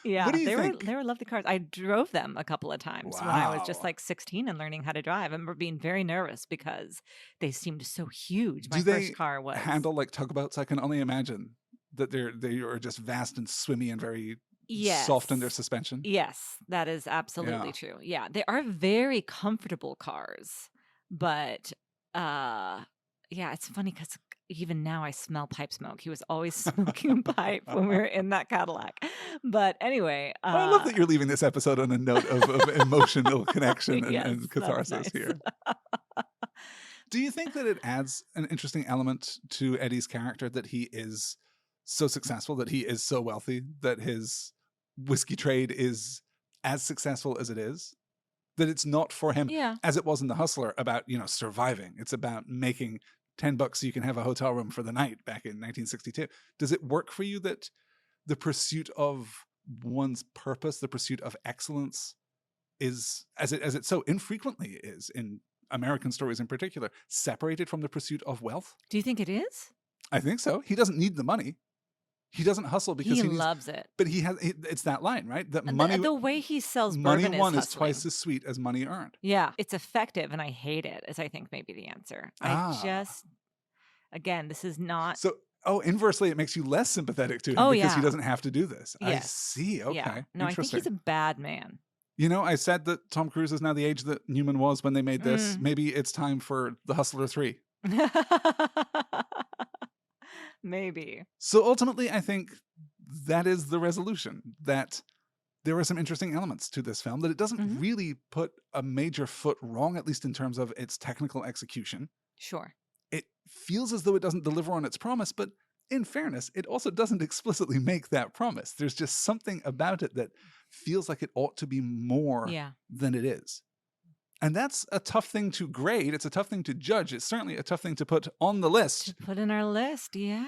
Yeah, What do you think? They were lovely cars. I drove them a couple of times when I was just Wow. like 16 and learning how to drive. I remember being very nervous because they seemed so huge. My Do they first car was handle like tugboats? I can only imagine that they are just vast and swimmy and very soft in their suspension. Yes, that is absolutely true. Yeah, they are very comfortable cars, but yeah, it's funny because even now I smell pipe smoke. He was always smoking pipe when we were in that Cadillac. But anyway, I love that you're leaving this episode on a note of emotional connection and, Yes, and that was catharsis nice. here. Do you think that it adds an interesting element to Eddie's character that he is so successful, that he is so wealthy, that his whiskey trade is as successful as it is? That it's not for him, Yeah. as it was in The Hustler, about, surviving. It's about making $10 so you can have a hotel room for the night back in 1962. Does it work for you that the pursuit of one's purpose, the pursuit of excellence is, as it so infrequently is in American stories in particular, separated from the pursuit of wealth? Do you think it is? I think so. He doesn't need the money. He doesn't hustle because He he needs, loves it. but it's that line, right? That money, The way he sells money bourbon won is hustling. twice as sweet as money earned. Yeah, it's effective, and I hate it. Is I think maybe the answer. Again, this is not. So, inversely, it makes you less sympathetic to him because he doesn't have to do this. I Yes. see. Okay. Yeah. No, I think Interesting. he's a bad man. I said that Tom Cruise is now the age that Newman was when they made this. Maybe it's time for The Hustler 3. Maybe. So ultimately, I think that is the resolution, that there are some interesting elements to this film, that it doesn't really put a major foot wrong, at least in terms of its technical execution. Sure. It feels as though it doesn't deliver on its promise, but in fairness, it also doesn't explicitly make that promise. There's just something about it that feels like it ought to be more than it is. And that's a tough thing to grade. It's a tough thing to judge. It's certainly a tough thing to put on the list. To put in our list, yeah.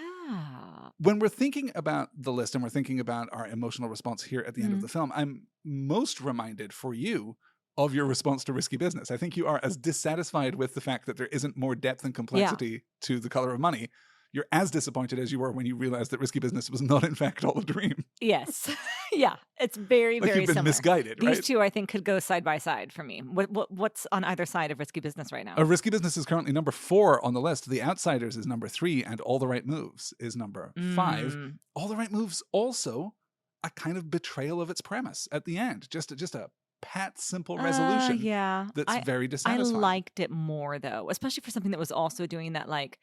When we're thinking about the list and we're thinking about our emotional response here at the end of the film, I'm most reminded for you of your response to Risky Business. I think you are as dissatisfied with the fact that there isn't more depth and complexity to The Color of Money. You're as disappointed as you were when you realized that Risky Business was not, in fact, all a dream. Yes. Yeah, it's very, Like very you've been similar. misguided, These right? two, I think, could go side by side for me. What's on either side of Risky Business right now? A Risky Business is currently number 4 on the list. The Outsiders is number 3, and All the Right Moves is number 5. All the Right Moves also a kind of betrayal of its premise at the end. Just a pat, simple resolution. Yeah, that's very dissatisfying. I liked it more though, especially for something that was also doing that like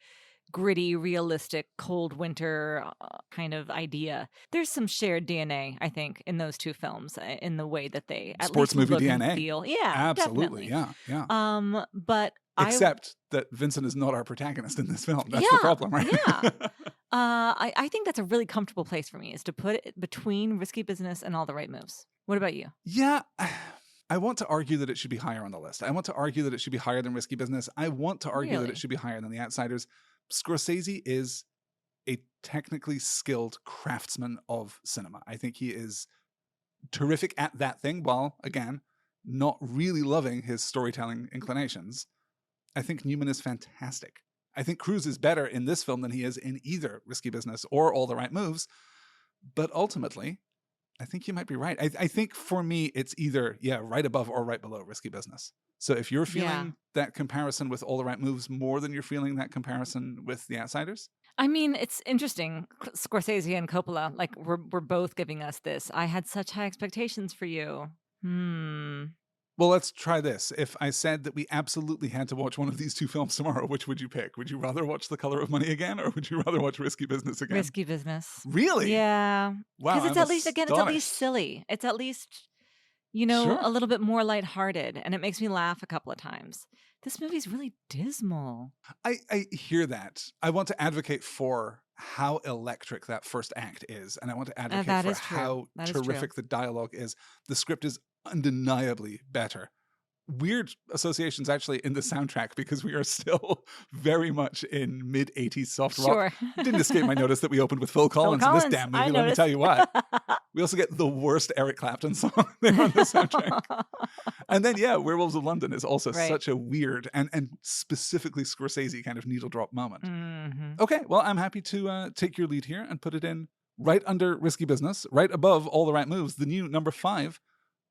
gritty, realistic, cold winter kind of idea. There's some shared DNA, I think, in those two films in the way that they at Sports least movie look DNA. and feel. Yeah, absolutely. definitely. Yeah. But except that Vincent is not our protagonist in this film. That's the problem, right? Yeah. I think that's a really comfortable place for me, is to put it between Risky Business and All the Right Moves. What about you? Yeah. I want to argue that it should be higher on the list. I want to argue that it should be higher than Risky Business. I want to argue that it should be higher than The Outsiders. Scorsese is a technically skilled craftsman of cinema. I think he is terrific at that thing, while, again, not really loving his storytelling inclinations. I think Newman is fantastic. I think Cruise is better in this film than he is in either Risky Business or All the Right Moves. But ultimately, I think you might be right. I think for me, it's either, right above or right below Risky Business. So if you're feeling that comparison with All the Right Moves more than you're feeling that comparison with The Outsiders? I mean, it's interesting. Scorsese and Coppola, like, we're both giving us this. I had such high expectations for you. Well, let's try this. If I said that we absolutely had to watch one of these two films tomorrow, which would you pick? Would you rather watch The Color of Money again, or would you rather watch Risky Business again? Risky Business. Really? Yeah. Wow. Because it's at least, again, it's at least silly. It's at least, a little bit more lighthearted, and it makes me laugh a couple of times. This movie's really dismal. I hear that. I want to advocate for how electric that first act is, and I want to advocate for how terrific the dialogue is. The script is undeniably better. Weird associations actually in the soundtrack, because we are still very much in mid-80s soft rock. Didn't escape my notice that we opened with Phil Collins in this damn movie, let me tell you what. We also get the worst Eric Clapton song there on the soundtrack. And then, Werewolves of London is also such a weird and specifically Scorsese kind of needle drop moment. Okay, well, I'm happy to take your lead here and put it in right under Risky Business, right above All the Right Moves, the new number 5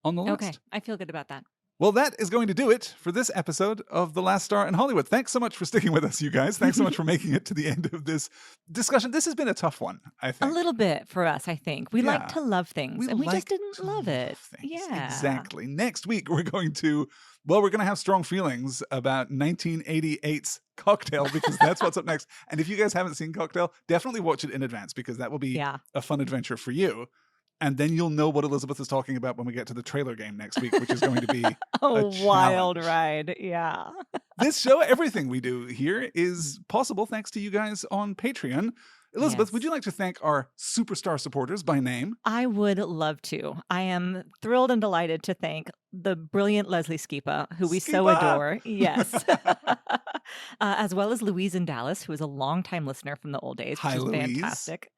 on the list. Okay, I feel good about that. Well, that is going to do it for this episode of The Last Star in Hollywood. Thanks so much for sticking with us, you guys. Thanks so much for making it to the end of this discussion. This has been a tough one, I think. A little bit for us, I think. We like to love things, and we just didn't love it. Yeah. Exactly. Next week, we're going to have strong feelings about 1988's Cocktail, because that's what's up next. And if you guys haven't seen Cocktail, definitely watch it in advance, because that will be a fun adventure for you. And then you'll know what Elizabeth is talking about when we get to the trailer game next week, which is going to be a wild ride. Yeah. This show, everything we do here, is possible thanks to you guys on Patreon. Elizabeth, would you like to thank our superstar supporters by name? I would love to. I am thrilled and delighted to thank the brilliant Leslie Skipa, who we so adore. Yes. As well as Louise in Dallas, who is a longtime listener from the old days, which is fantastic.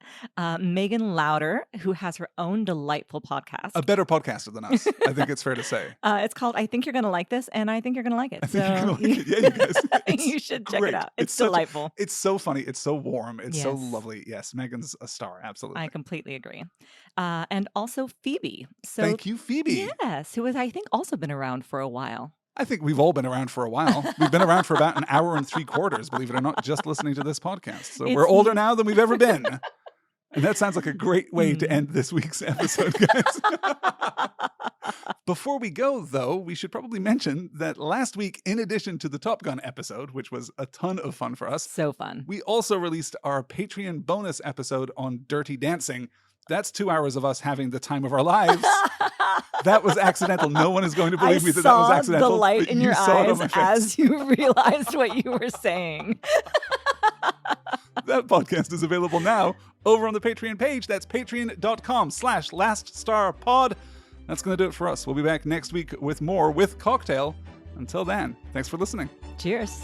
Megan Louder, who has her own delightful podcast. A better podcaster than us, I think it's fair to say. It's called I Think You're Gonna Like This, and I think you're gonna like it. You're gonna like it. Yeah, you guys. You should check it out. It's delightful. It's so funny. It's so warm. It's so lovely. Yes, Megan's a star. Absolutely. I completely agree. And also Phoebe. So, thank you, Phoebe. Yes, who has, I think, also been around for a while. I think we've all been around for a while. We've been around for about an hour and 3/4, believe it or not, just listening to this podcast. So we're older now than we've ever been. And that sounds like a great way to end this week's episode, guys. Before we go, though, we should probably mention that last week, in addition to the Top Gun episode, which was a ton of fun for us. So fun. We also released our Patreon bonus episode on Dirty Dancing. That's 2 hours of us having the time of our lives. That was accidental. No one is going to believe me that was accidental. I saw the light in your eyes as you realized what you were saying. That podcast is available now over on the Patreon page. That's patreon.com/LastStarPod. That's going to do it for us. We'll be back next week with more with Cocktail. Until then, thanks for listening. Cheers.